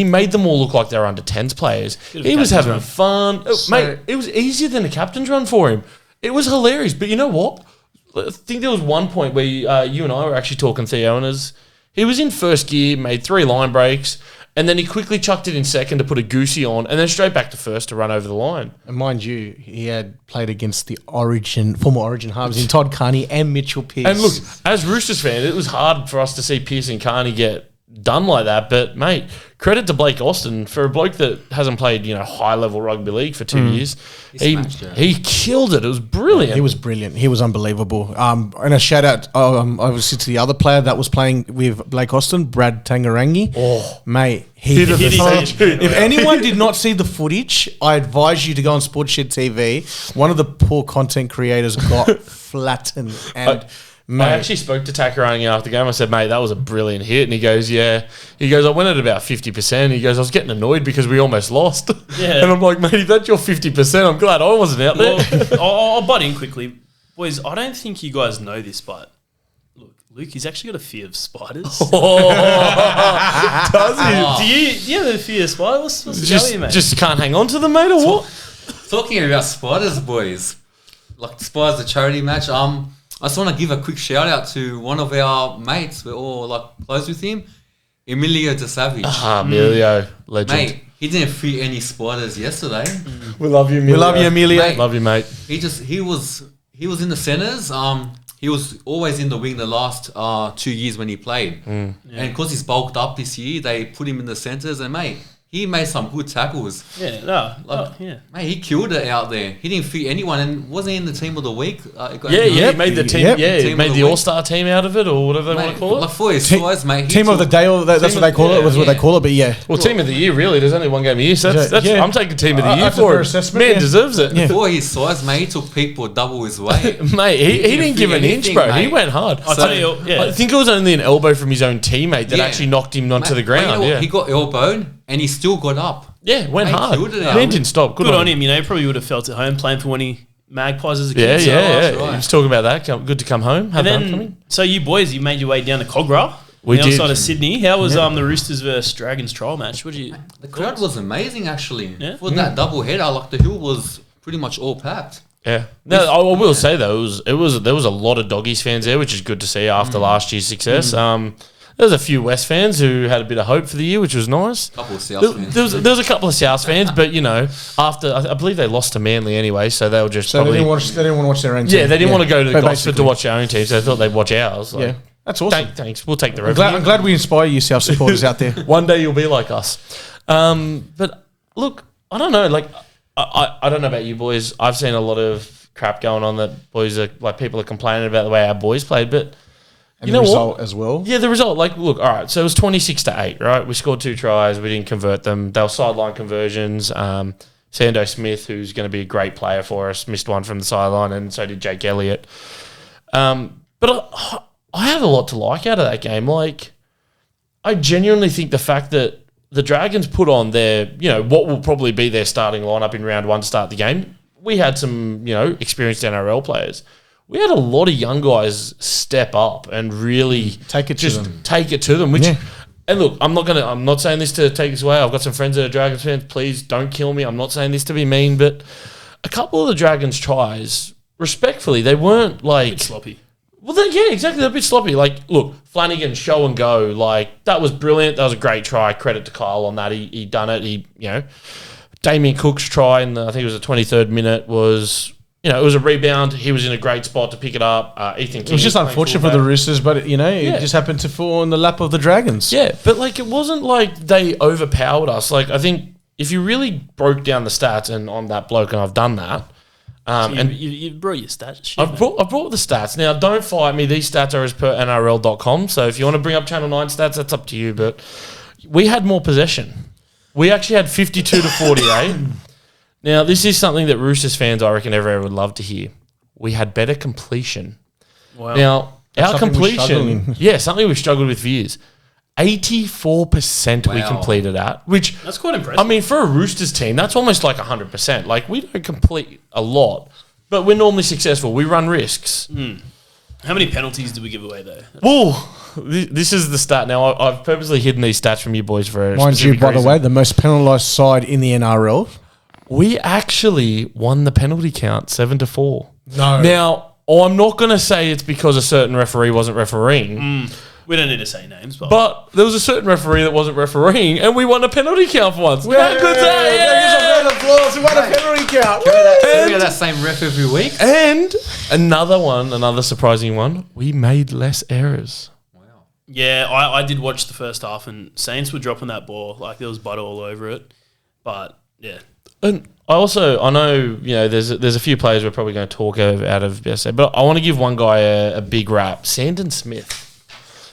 made them all look like they were under 10s players. He was having fun. Mate, it was easier than a captain's run for him. It was hilarious. But you know what? I think there was one point where you and I were actually talking, Theo, and he was in first gear, made 3 line breaks, and then he quickly chucked it in second to put a goosey on, and then straight back to first to run over the line. And mind you, he had played against the former Origin halves in Todd Carney and Mitchell Pearce. And look, as Roosters fans, it was hard for us to see Pearce and Carney get done like that. But, mate, credit to Blake Austin for a bloke that hasn't played, high-level rugby league for 2 years. He killed it. It was brilliant. He was brilliant. He was unbelievable. And a shout-out, obviously, to the other player that was playing with Blake Austin, Brad Tangarangi. Oh. Mate, if anyone did not see the footage, I advise you to go on Sportshed TV. One of the poor content creators got flattened. And I actually spoke to Takarangi after the game. I said, mate, that was a brilliant hit. And he goes, yeah. He goes, I went at about 50%. He goes, I was getting annoyed because we almost lost. Yeah. And I'm like, mate, if that's your 50%, I'm glad I wasn't out there. I'll butt in quickly. Boys, I don't think you guys know this, but look, Luke, he's actually got a fear of spiders. Does he? Do you have a fear of spiders? What's the go here, mate? Just can't hang on to them, mate, or what? Talking about spiders, boys, like Spiders, the charity match. I just want to give a quick shout out to one of our mates. We're all close with him, Emilio De Savage. Emilio, legend. Mate, he didn't fear any spiders yesterday. We love you, Emilio. we love you, Emilio. Mate, Love you, mate. He was in the centres. He was always in the wing the last 2 years when he played. And because he's bulked up this year, they put him in the centres. And mate, he made some good tackles. Yeah, Mate, he killed it out there. He didn't fear anyone, and wasn't he in the team of the week? He made the team. Yep. Yeah, he Team made of the the All-Star team out of it, or whatever they want to call it. Like for his size, mate. Team of the day, or that's what they call it. Was what they call it, but yeah. Well, team of the year, really. There's only one game a year, so that's Yeah. I'm taking team of the year That's a for fair him. assessment, Man yeah. deserves it. Yeah. For his size, mate, he took people double his weight. Mate, he didn't give an inch, anything, bro. He mate. went hard. I'll tell you, I think it was only an elbow from his own teammate that actually knocked him onto the ground. You know what? Yeah, He got elbowed, and he still got up. yeah, went Mate, hard. killed it out. Man didn't stop. Good on him. He probably would have felt at home playing for Magpies as a Yeah, kid. yeah. right. He was talking about that. Good to come home. Have And homecoming. then, so you boys, you made your way down to Cogra, We the did. outside of Sydney. How was the Roosters versus Dragons trial match? What did you? The crowd was amazing, actually. Yeah? For that double header, like the hill was pretty much all packed. Yeah. No, I will say though, there was a lot of Doggies fans there, which is good to see after last year's success. There's a few West fans who had a bit of hope for the year, which was nice. Couple of South fans. There was a couple of South fans, but after I believe they lost to Manly anyway, so they were just So probably they didn't want to watch their own team. they didn't want to go to But Gosford to basically- watch our own team, so they thought they'd watch ours. Like, Yeah, that's awesome. Thanks, we'll take the I'm revenue. glad we inspire you, South supporters out there. One day you'll be like us. But look, I don't know. Like, I don't know about you boys. I've seen a lot of crap going on that boys are like people are complaining about the way our boys played, but And you the know result what? as well. Yeah, the result. Like, look, all right. So it was 26-8, right? We scored 2 tries. We didn't convert them. They were sideline conversions. Sando Smith, who's going to be a great player for us, missed one from the sideline, and so did Jake Elliott. But I have a lot to like out of that game. Like, I genuinely think the fact that the Dragons put on their, what will probably be their starting lineup in round 1 to start the game. We had some, experienced NRL players. We had a lot of young guys step up and really Take it to them. Take it to them. Which, Yeah. and look, I'm not saying this to take this away. I've got some friends that are Dragons fans. Please don't kill me. I'm not saying this to be mean, but a couple of the Dragons tries, respectfully, they weren't like Bit sloppy. Well, yeah, exactly. They're a bit sloppy. Like, look, Flanagan, show and go. Like, that was brilliant. That was a great try. Credit to Kyle on that. He done it. Damien Cook's try in I think it was the 23rd minute was, it was a rebound. He was in a great spot to pick it up. Ethan King. It was just unfortunate for the Roosters, but it just happened to fall in the lap of the Dragons. Yeah, but like, it wasn't like they overpowered us. Like, I think if you really broke down the stats and on that bloke, and I've done that, And you brought your stats. Shit, I've brought the stats. Now, don't fight me. These stats are as per NRL.com. So if you want to bring up Channel 9 stats, that's up to you. But we had more possession. We actually had 52 to 48. Now, this is something that Roosters fans, I reckon, everyone would love to hear. We had better completion. Wow. Now, That's our something we're completion, struggling. something we've struggled with for years. 84% we Wow. completed at, which That's quite impressive. I mean, for a Roosters team, that's almost like 100%. Like, we don't complete a lot, but we're normally successful. We run risks. How many penalties did we give away though? Whoa, this is the stat. Now, I've purposely hidden these stats from you boys for a Mind you, specific by the reason. way, the most penalised side in the NRL. We actually won the penalty count 7-4. No. Now, I'm not going to say it's because a certain referee wasn't refereeing, We don't need to say names, but there was a certain referee that wasn't refereeing, and we won a penalty count for once. How good's that? Round of applause. We won a penalty count. We get that same ref every week. And another surprising one, we made less errors. yeah, I did watch the first half, and Saints were dropping that ball like there was butter all over it. But yeah, And I know, there's a few players we're probably going to talk out of BSA, but I want to give one guy a big rap, Sandon Smith.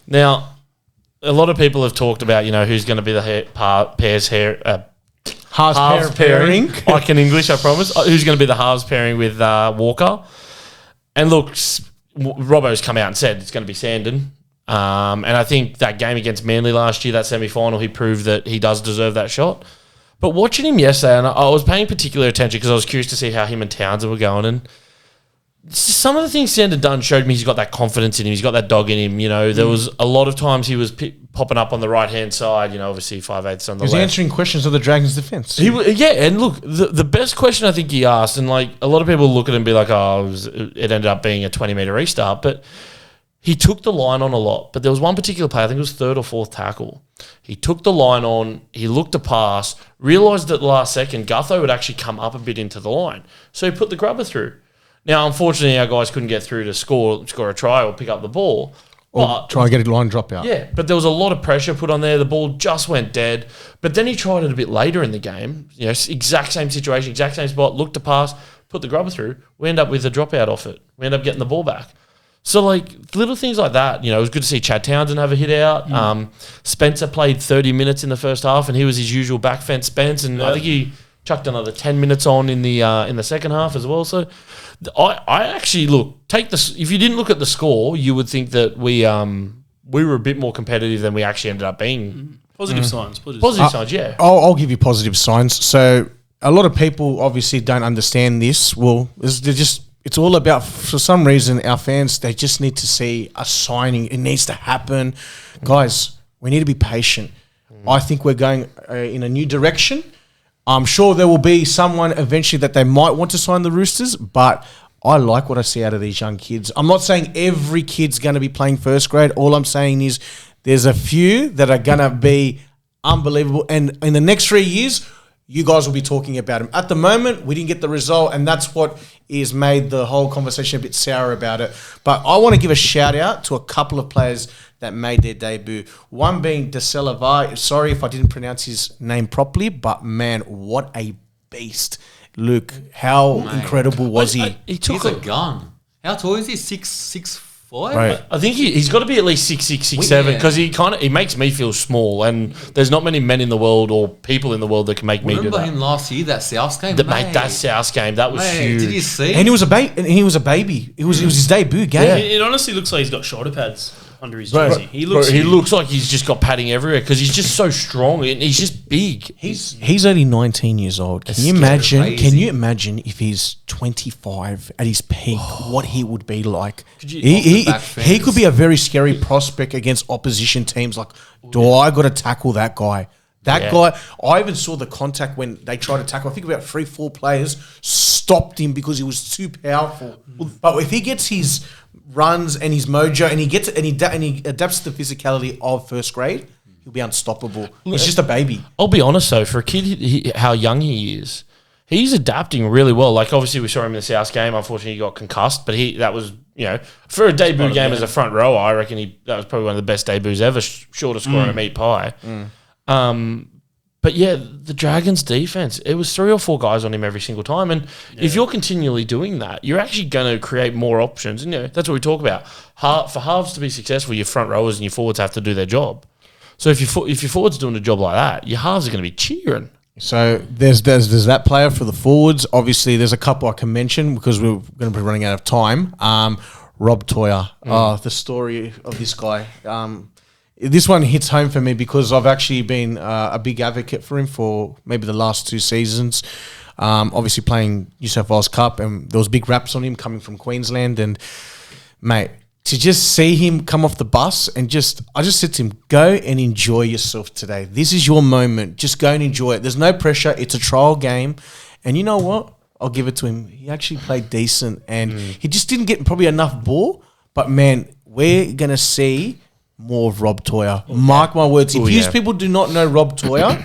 Now, a lot of people have talked about, who's going to be the halves pairing. I can English, I promise. Who's going to be the halves pairing with Walker? And look, Robbo's come out and said it's going to be Sandon. And I think that game against Manly last year, that semi-final, he proved that he does deserve that shot. But watching him yesterday, and I was paying particular attention because I was curious to see how him and Townsend were going. And some of the things Sandon done showed me he's got that confidence in him. He's got that dog in him. There was a lot of times he was popping up on the right-hand side, obviously 5/8 on the left. He was answering questions of the Dragons' defence. And look, the best question I think he asked, and like a lot of people look at it and be like, it ended up being a 20-metre restart, but he took the line on a lot. But there was one particular play, I think it was third or fourth tackle. He took the line on, he looked to pass, realised at the last second Gutho would actually come up a bit into the line. So he put the grubber through. Now, unfortunately, our guys couldn't get through to score a try or pick up the ball. Or try and get a line drop out. Yeah, but there was a lot of pressure put on there. The ball just went dead. But then he tried it a bit later in the game. Exact same situation, exact same spot, looked to pass, put the grubber through. We end up with a dropout off it. We end up getting the ball back. So, little things like that, it was good to see Chad Townsend have a hit out. Spencer played 30 minutes in the first half, and he was his usual back fence Spence, and I think he chucked another 10 minutes on in the second half as well. So, I actually, take this. If you didn't look at the score, you would think that we were a bit more competitive than we actually ended up being. positive signs. Positive signs, yeah. I'll give you positive signs. So a lot of people obviously don't understand this. Well, it's all about, for some reason, our fans, they just need to see a signing. It needs to happen. Guys, we need to be patient. I think we're going in a new direction. I'm sure there will be someone eventually that they might want to sign the Roosters, but I like what I see out of these young kids. I'm not saying every kid's going to be playing first grade. All I'm saying is there's a few that are going to be unbelievable. And in the next 3 years, you guys will be talking about him. At the moment, we didn't get the result, and that's what is made the whole conversation a bit sour about it. But I want to give a shout out to a couple of players that made their debut. One being DeSelva. Sorry if I didn't pronounce his name properly, but man, what a beast. Luke, how incredible was he? He's a gun. How tall is he? 6'5"? Right. I think he's got to be at least 6'6", 6'7", because he makes me feel small, and there's not many men in the world or people in the world that can make me do Remember that. him last year, that South game? That South game, that was huge. Did you see? And he was a baby. It was his debut game. It honestly looks like he's got shoulder pads under his Right. jersey. He looks. He looks like he's just got padding everywhere because he's just so strong and he's just big. He's only 19 years old. Can you imagine if he's 25 at his peak, what he would be like? He could be a very scary prospect against opposition teams. Like, I got to tackle that guy? That guy, I even saw the contact when they tried to tackle. I think about 3-4 players stopped him because he was too powerful. But if he gets his runs and his mojo and he adapts to the physicality of first grade, he'll be unstoppable. He's just a baby. I'll be honest though, for a kid, how young he is, he's adapting really well. Like obviously we saw him in the South game. Unfortunately, he got concussed, but that was for a debut game as a front row, I reckon that was probably one of the best debuts ever, short of scoring a meat pie. But yeah, the Dragons' defense, it was 3 or 4 guys on him every single time. And if you're continually doing that, you're actually going to create more options. And that's what we talk about. For halves to be successful, your front rowers and your forwards have to do their job. So if your forwards doing a job like that, your halves are going to be cheering. So there's that player for the forwards. Obviously, there's a couple I can mention because we're going to be running out of time. Rob Toyer, the story of this guy. This one hits home for me because I've actually been a big advocate for him for maybe the last 2 seasons. obviously playing New South Wales Cup, and there was big raps on him coming from Queensland. And mate, to just see him come off the bus and I just said to him, go and enjoy yourself today. This is your moment. Just go and enjoy it. There's no pressure. It's a trial game. And you know what? I'll give it to him. He actually played decent, and he just didn't get probably enough ball. But man, we're going to see more of Rob Toya. Mark my words. If people do not know Rob Toya,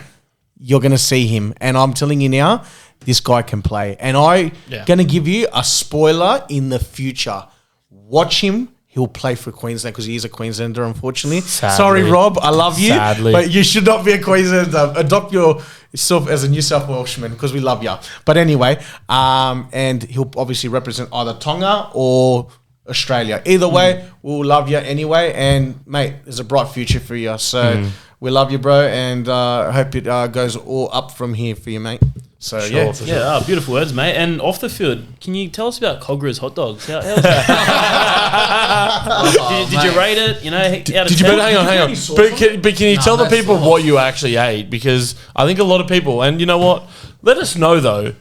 you're going to see him. And I'm telling you now, this guy can play. And I'm going to give you a spoiler in the future. Watch him. He'll play for Queensland because he is a Queenslander, unfortunately. Sadly. Sorry, Rob. I love you. Sadly. But you should not be a Queenslander. Adopt yourself as a New South Welshman because we love you. But anyway, and he'll obviously represent either Tonga or Australia. Either way, we'll love you anyway. And, mate, there's a bright future for you. So we love you, bro. And I hope it goes all up from here for you, mate. So, Sure. Beautiful words, mate. And off the field, can you tell us about Cogra's hot dogs? How's that? did you rate it? You know, out of 10? Hang on. But can you tell the people what you actually ate? Because I think a lot of people, and you know what? Let us know though.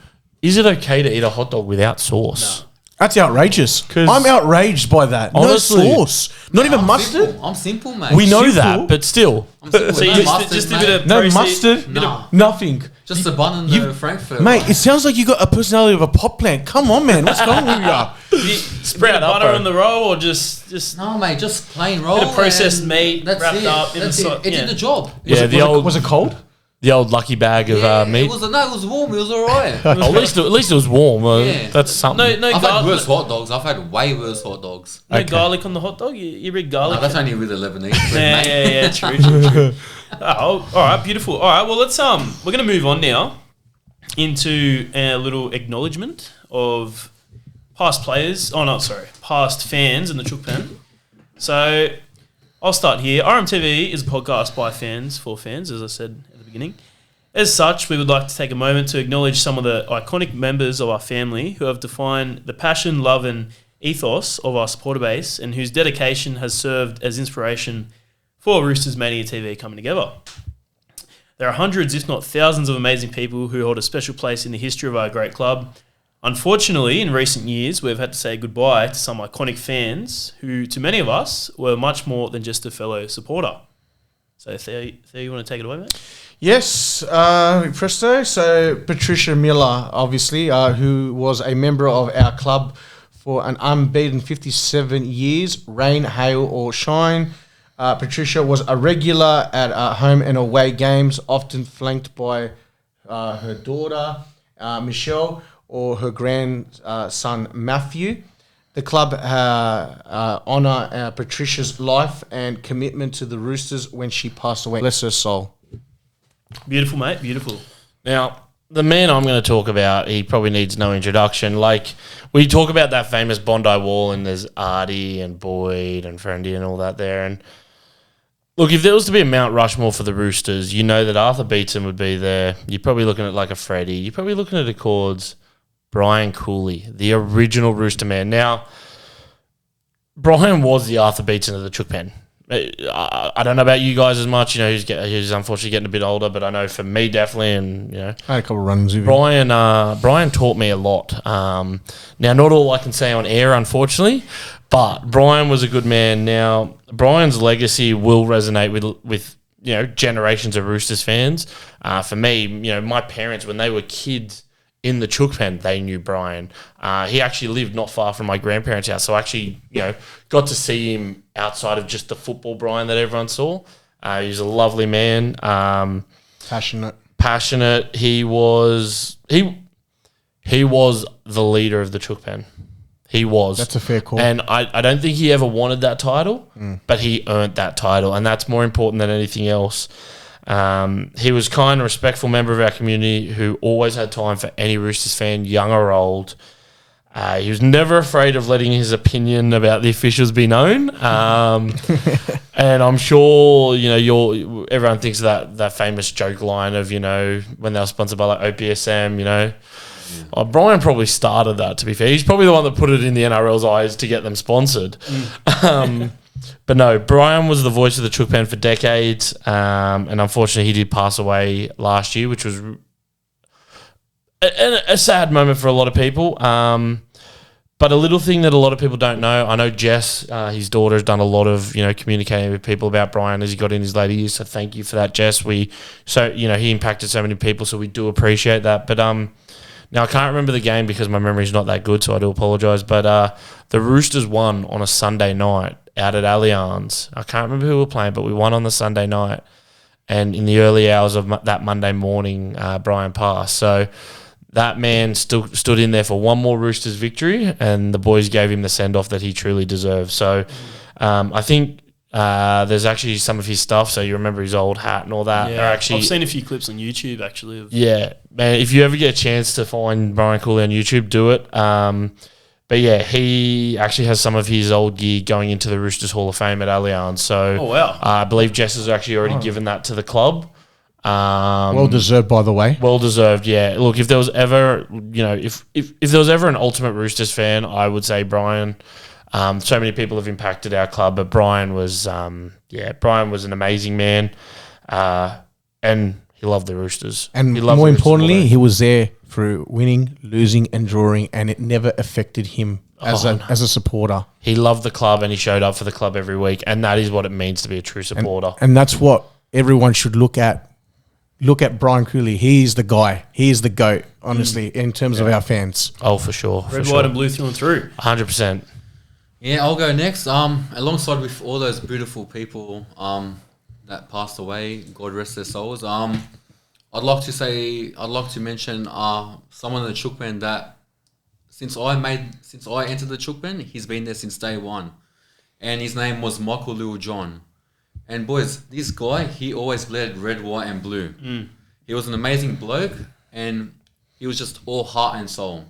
Is it okay to eat a hot dog without sauce? No. That's outrageous. I'm outraged by that. Honestly, no sauce. Not even mustard. I'm simple, mate. We know that, but still. So just a bit of No proceed- mustard. No. Nothing. Just a bun and the Frankfurt. Mate, it sounds like you got a personality of a pot plant. Come on, man. What's wrong with you? You spread butter on the roll, or just No, mate, just plain roll. bit of processed meat that's wrapped it. up in That's the it. It did the job. Was it cold? The old lucky bag of meat. It was warm. It was alright. At least it was warm. Yeah. That's something. No I've had garlic. worse hot dogs. I've had way worse hot dogs. No garlic on the hot dog. You read garlic. No, that's only with the Lebanese bread, mate. Yeah. True. Oh, all right, beautiful. All right, well let's we're gonna move on now into a little acknowledgement of past players. Past fans in the Chook Pen. So I'll start here. RMTV is a podcast by fans for fans, as I said at the beginning. As such, we would like to take a moment to acknowledge some of the iconic members of our family who have defined the passion, love and ethos of our supporter base and whose dedication has served as inspiration for Roosters Mania TV coming together. There are hundreds, if not thousands, of amazing people who hold a special place in the history of our great club. Unfortunately, in recent years, we've had to say goodbye to some iconic fans who, to many of us, were much more than just a fellow supporter. So, Theo, you want to take it away, mate? Yes, presto. So Patricia Miller, obviously, who was a member of our club for an unbeaten 57 years, rain, hail or shine. Patricia was a regular at home and away games, often flanked by her daughter, Michelle, or her grandson, Matthew. The club honour Patricia's life and commitment to the Roosters when she passed away. Bless her soul. Beautiful, mate. Beautiful. Now, the man I'm going to talk about, he probably needs no introduction. Like, we talk about that famous Bondi Wall, and there's Artie and Boyd and Friendy and all that there. And look, if there was to be a Mount Rushmore for the Roosters, you know that Arthur Beetson would be there. You're probably looking at like a Freddie. You're probably looking at Accords. Brian Cooley, the original Rooster man. Now, Brian was the Arthur Beetson of the Chook Pen. I don't know about you guys as much. You know, he's unfortunately getting a bit older, but I know for me definitely, and you know, I had a couple of runs with him. Brian taught me a lot. Now, not all I can say on air, unfortunately, but Brian was a good man. Now, Brian's legacy will resonate with you know, generations of Roosters fans. For me, you know, my parents, when they were kids in the Chook Pen, they knew Brian. He actually lived not far from my grandparents' house, so I actually, you know, got to see him outside of just the football Brian that everyone saw. He was a lovely man. Passionate. He was the leader of the Chook Pen. He was. That's a fair call. And I don't think he ever wanted that title, but he earned that title, and that's more important than anything else. He was a kind and respectful member of our community who always had time for any Roosters fan, young or old. He was never afraid of letting his opinion about the officials be known. And I'm sure, you know, everyone thinks of that famous joke line of, you know, when they were sponsored by like OPSM, you know. Yeah. Brian probably started that, to be fair. He's probably the one that put it in the NRL's eyes to get them sponsored. But no, Brian was the voice of the Chook Pen for decades, and unfortunately he did pass away last year, which was a sad moment for a lot of people. But a little thing that a lot of people don't know, I know Jess, his daughter, has done a lot of, communicating with people about Brian as he got in his later years. So thank you for that, Jess. He impacted so many people, so we do appreciate that. But now I can't remember the game because my memory's not that good, so I do apologise. But the Roosters won on a Sunday night out at Allianz. I can't remember who we were playing, but we won on the Sunday night. And in the early hours of that Monday morning, Brian passed. So that man still stood in there for one more Roosters victory, and the boys gave him the send-off that he truly deserved. So I think there's actually some of his stuff, so you remember his old hat and all that. Yeah, I've seen a few clips on YouTube, actually. Yeah, man, if you ever get a chance to find Brian Cooley on YouTube, do it. But yeah, he actually has some of his old gear going into the Roosters Hall of Fame at Allianz. So wow. I believe Jess has actually already given that to the club. Well deserved, by the way. Well deserved, yeah. Look, if there was ever, if there was ever an ultimate Roosters fan, I would say Brian. So many people have impacted our club, but Brian was an amazing man, and he loved the Roosters. And more importantly, he was there for winning, losing, and drawing, and it never affected him as a supporter. He loved the club, and he showed up for the club every week, and that is what it means to be a true supporter. And that's what everyone should look at. Look at Brian Cooley. He's the guy. He is the GOAT, honestly, in terms of our fans. Oh, for sure. Red, white, and blue through and through. 100%. Yeah, I'll go next. Alongside with all those beautiful people that passed away, God rest their souls. I'd like to mention someone in the Chookpen that since I entered the Chookpen, he's been there since day one, and his name was Michael Little John. And boys, this guy, he always bled red, white, and blue. He was an amazing bloke, and he was just all heart and soul.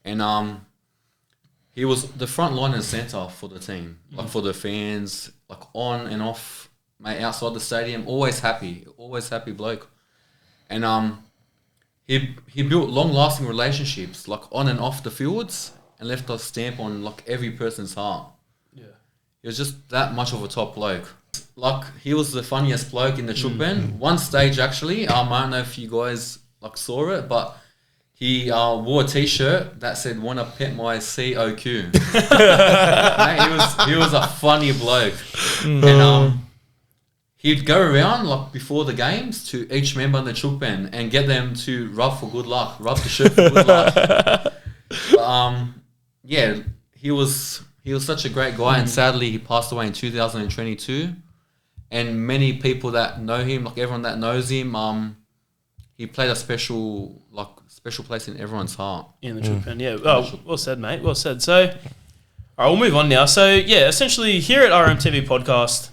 And he was the front line and centre for the team, like for the fans, like on and off, mate, outside the stadium. Always happy bloke. And he built long-lasting relationships, like on and off the fields, and left a stamp on like every person's heart. He was just that much of a top bloke. Like, he was the funniest bloke in the Chookpen. One stage, actually, I don't know if you guys like saw it, but he wore a T-shirt that said, "Wanna pet my COQ." Mate, he was a funny bloke. And he'd go around like before the games to each member in the Chookpen and get them to rub for good luck, rub the shirt for good luck. But, yeah, he was such a great guy, and sadly he passed away in 2022. And many people that know him, like everyone that knows him, he played a special place in everyone's heart. In the Chookpen, yeah. Oh, well said, mate. Well said. So, all right, we'll move on now. So, yeah, essentially here at RMTV Podcast,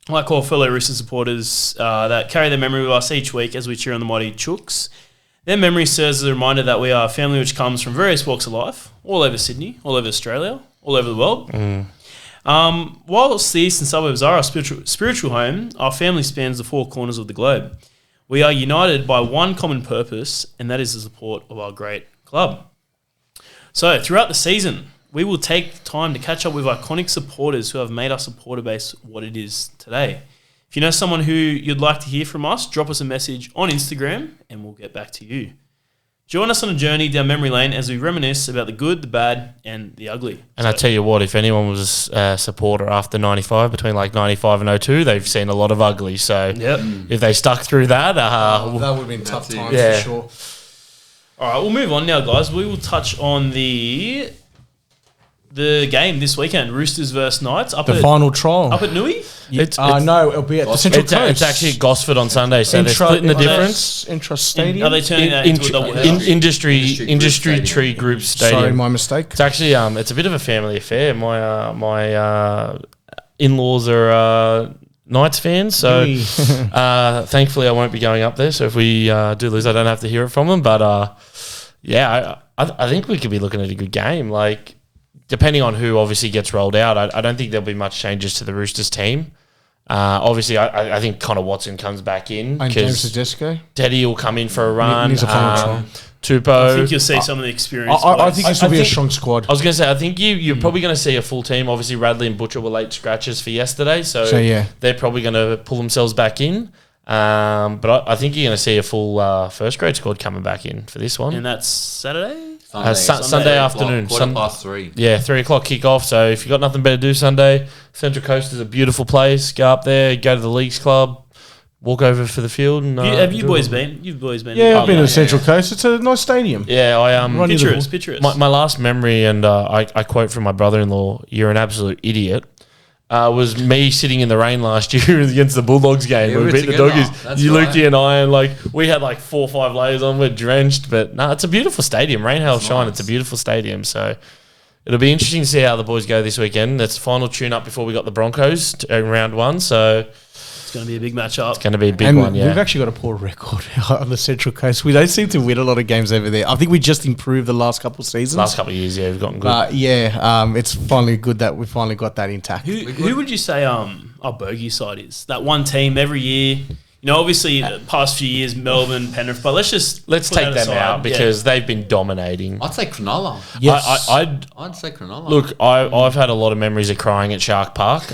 I like all fellow Rooster supporters that carry their memory with us each week as we cheer on the mighty Chooks. Their memory serves as a reminder that we are a family which comes from various walks of life, all over Sydney, all over Australia, all over the world. Whilst the eastern suburbs are our spiritual home, our family spans the four corners of the globe. We are united by one common purpose, and that is the support of our great club. So, throughout the season, we will take time to catch up with iconic supporters who have made our supporter base what it is today. If you know someone who you'd like to hear from us, drop us a message on Instagram and we'll get back to you. Join us on a journey down memory lane as we reminisce about the good, the bad, and the ugly. And I tell you what, if anyone was a supporter after 95, between like 95 and 02, they've seen a lot of ugly. So if they stuck through that... that would have been tough times for sure. All right, we'll move on now, guys. We will touch on the game this weekend, Roosters versus Knights. Final trial. Up at Nui? No, it'll be at the Central Coast. It's actually at Gosford on Sunday, so they're splitting the difference. Intra-stadium? Are they turning that into a double Industry Tree Group Stadium. Sorry, my mistake. It's actually it's a bit of a family affair. My in-laws are Knights fans, so thankfully I won't be going up there. So if we do lose, I don't have to hear it from them. But I think we could be looking at a good game. Like, depending on who obviously gets rolled out, I don't think there'll be much changes to the Roosters team. Obviously, I think Connor Watson comes back in. And James Tedesco. Teddy will come in for a run. He's a final trial. Tupou. I think you'll see some of the experience. I think this will be a strong squad. I was going to say, I think you're probably going to see a full team. Obviously, Radley and Butcher were late scratches for yesterday, so yeah, they're probably going to pull themselves back in. But I think you're going to see a full first grade squad coming back in for this one. And that's Saturday? Sunday afternoon. 3:15. Yeah, 3 o'clock kickoff. So if you've got nothing better to do Sunday, Central Coast is a beautiful place. Go up there, go to the Leagues Club, walk over for the field. And, have you boys been? You've boys been? Yeah, I've been to the Central Coast. It's a nice stadium. Yeah, I Picture it. My last memory, and I quote from my brother-in-law, "You're an absolute idiot." Was me sitting in the rain last year against the Bulldogs game. Yeah, we we beat were the together. Doggies. That's Lukey and I, and we had 4 or 5 layers on. We're drenched, but no, it's a beautiful stadium. Rain, hail, shine. nice. It's a beautiful stadium. So it'll be interesting to see how the boys go this weekend. That's the final tune-up before we got the Broncos in round 1. So it's going to be a big matchup. it's going to be a big And one, yeah. we've actually got a poor record on the Central Coast. We don't seem to win a lot of games over there. I think we just improved the last couple of seasons. Last couple of years, yeah, we've gotten good. But it's finally good that we finally got that intact. Who would you say our bogey side is? That one team every year. Obviously the past few years, Melbourne, Penrith, but let's Let's put take that them aside. out because they've been dominating. I'd say Cronulla. Yes. I'd say Cronulla. Look, I've had a lot of memories of crying at Shark Park,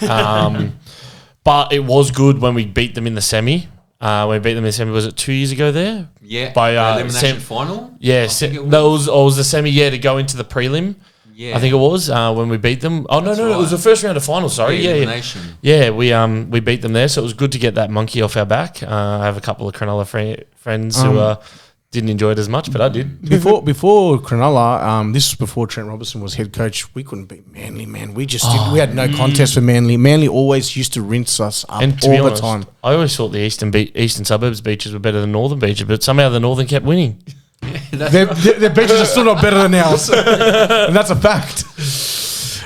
but it was good when we beat them in the semi. When we beat them in the semi, was it 2 years ago there? Yeah. By, the elimination final. Yeah, I think it that was the semi, to go into the prelim. Yeah. I think it was when we beat them. Oh, no, it was the first round of final, sorry. Yeah. Elimination. Yeah, we beat them there, so it was good to get that monkey off our back. I have a couple of Cronulla friends who didn't enjoy it as much, but I did. Before Cronulla, this was before Trent Robinson was head coach. We couldn't beat Manly, man. We just we had no contest for Manly. Manly always used to rinse us up And to all be the honest, time. I always thought the eastern suburbs beaches were better than northern beaches, but somehow the northern kept winning. Their beaches are still not better than ours, and that's a fact.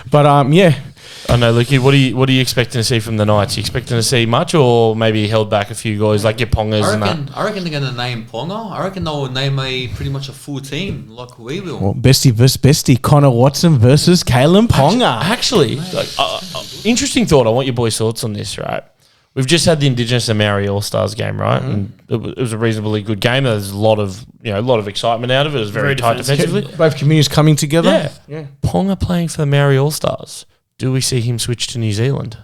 But I know, Lukey. What are you expecting to see from the Knights? You expecting to see much, or maybe held back a few guys like your Pongers and that? I reckon they're going to name Ponga. I reckon they'll name pretty much a full team like we will. well, bestie versus bestie, Connor Watson versus Kalen Ponga. Actually, interesting thought. I want your boys' thoughts on this. Right, we've just had the Indigenous and Maori All Stars game, right? And it was a reasonably good game. There's a lot of excitement out of it. It was very tight defensively. Both communities coming together. Yeah. Ponga playing for the Maori All Stars. Do we see him switch to New Zealand?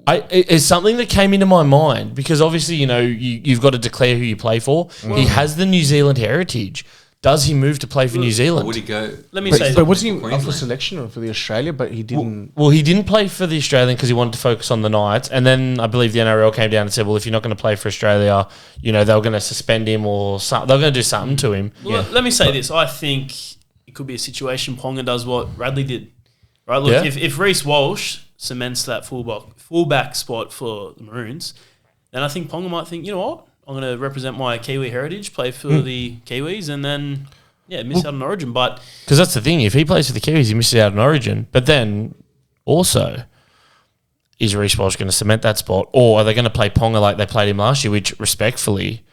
It's something that came into my mind because obviously, you've got to declare who you play for. He has the New Zealand heritage. Does he move to play for New Zealand? Would he go? Let me say, But was he up for Queensland. selection or for the Australia? But he didn't. Well, he didn't play for the Australian because he wanted to focus on the Knights. And then I believe the NRL came down and said, well, if you're not going to play for Australia, they were going to suspend him or something. They were going to do something to him. let me say this. I think it could be a situation Ponga does what Radley did. Right, look, if Reece Walsh cements that fullback spot for the Maroons, then I think Ponga might think, you know what, I'm going to represent my Kiwi heritage, play for the Kiwis, and then miss out on Origin. But because that's the thing, if he plays for the Kiwis, he misses out on Origin. But then also, is Reece Walsh going to cement that spot, or are they going to play Ponga like they played him last year? Which, respectfully,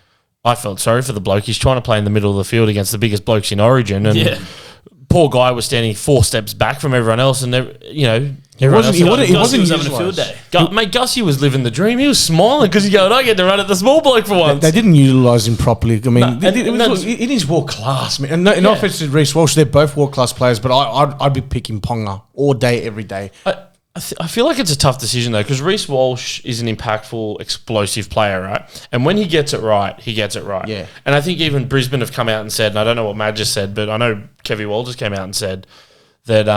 I felt sorry for the bloke. He's trying to play in the middle of the field against the biggest blokes in Origin, and poor guy was standing 4 steps back from everyone else, and He wasn't having a field day. Mate, Gussie was living the dream. He was smiling because he going, I get to run at the small bloke for once. They didn't utilise him properly. I mean, No, it is world class, man. And no offense to Reece Walsh, they're both world class players, but I'd be picking Ponga all day, every day. I feel like it's a tough decision though, because Reece Walsh is an impactful, explosive player, right? And when he gets it right, he gets it right. Yeah. And I think even Brisbane have come out and said, and I don't know what Mad just said, but I know Kevy Walters came out and said that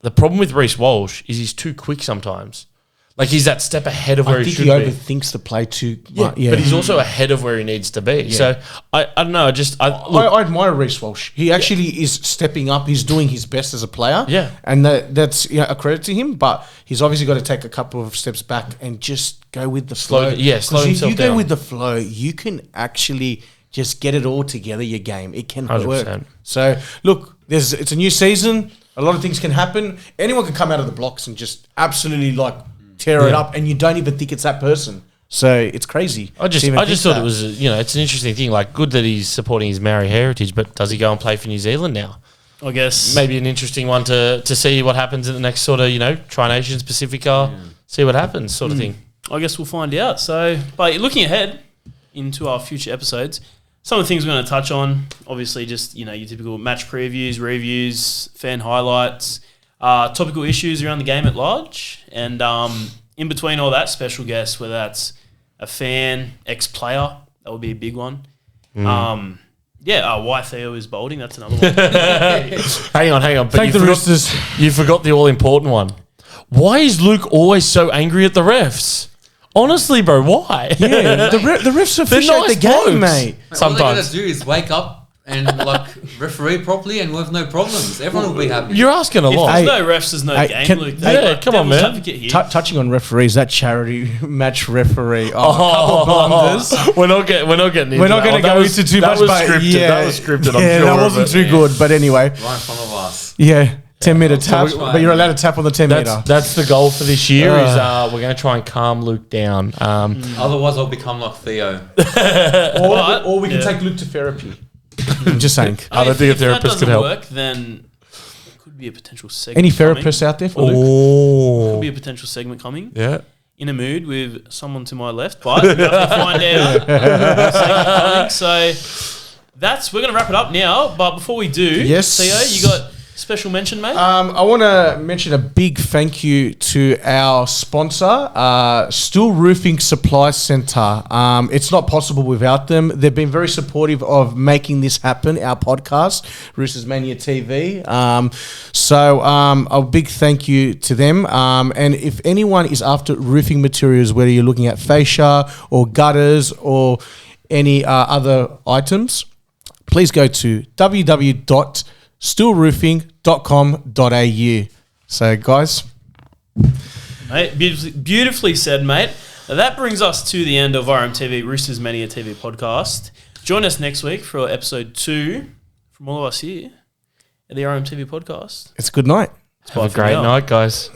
the problem with Reece Walsh is he's too quick sometimes. Like he's that step ahead of where he should be. I think he overthinks the play too much. But he's also ahead of where he needs to be. Yeah. So I don't know. I admire Reece Walsh. He actually is stepping up. He's doing his best as a player. Yeah. And that's a credit to him. But he's obviously got to take a couple of steps back and just go with the flow. Slow 'Cause himself if you go down. with the flow, you can actually just get it all together, your game. It can 100%. work. So, look, it's a new season. A lot of things can happen. Anyone can come out of the blocks and just absolutely tear it up, and you don't even think it's that person. So it's crazy. I just thought it was, it's an interesting thing. Like, good that he's supporting his Maori heritage, but does he go and play for New Zealand now? I guess Maybe an interesting one to see what happens in the next sort of, Tri-Nations, Pacifica, see what happens sort of thing. I guess we'll find out. So, but looking ahead into our future episodes, some of the things we're going to touch on, obviously just, your typical match previews, reviews, fan highlights, topical issues around the game at large, and in between all that, special guests, whether that's a fan, ex-player. That would be a big one. Why Theo is balding. That's another one. Hang on. But Thank the Roosters. You forgot the all-important one. Why is Luke always so angry at the refs? Honestly, bro, why? Yeah, the refs officiate nice the game, blokes. mate. All they gotta do is wake up and like referee properly, and we'll have no problems. Everyone will be happy. You're asking a If lot. there's no refs, there's no game, Luke. come on, man. Advocate here. Touching on referees, that charity match referee. Oh, a couple of blunders. We're not getting into We're not going to go was- into too that much. Was but scripted. yeah, That was scripted. I'm yeah, sure. that wasn't too good. But anyway, Right in front of us. yeah, 10-meter tap. we- But you're allowed to tap on the 10-meter. That's the goal for this year. Is we're going to try and calm Luke down. Otherwise, I'll become like Theo. Or we can take Luke to therapy. Just saying. I don't think a if that therapist could doesn't help. work, then it could be a potential segment. Any coming. therapists out there for Luke? Could Oh, be a potential segment coming. yeah. In a mood with someone to my left, but we have to find out. Segment coming. So we're going to wrap it up now. But before we do, Yes. Theo, you got special mention, mate? I want to mention a big thank you to our sponsor, Still Roofing Supply Centre. It's not possible without them. They've been very supportive of making this happen, our podcast, Roosters Mania TV. So a big thank you to them. And if anyone is after roofing materials, whether you're looking at fascia or gutters or any other items, please go to www.stillroofing.com.au. So, guys, Mate, beautifully said, mate. Now, that brings us to the end of RMTV, Roosters Mania TV podcast. Join us next week for episode 2 from all of us here at the RMTV podcast. it's a good night. Have a great night, guys.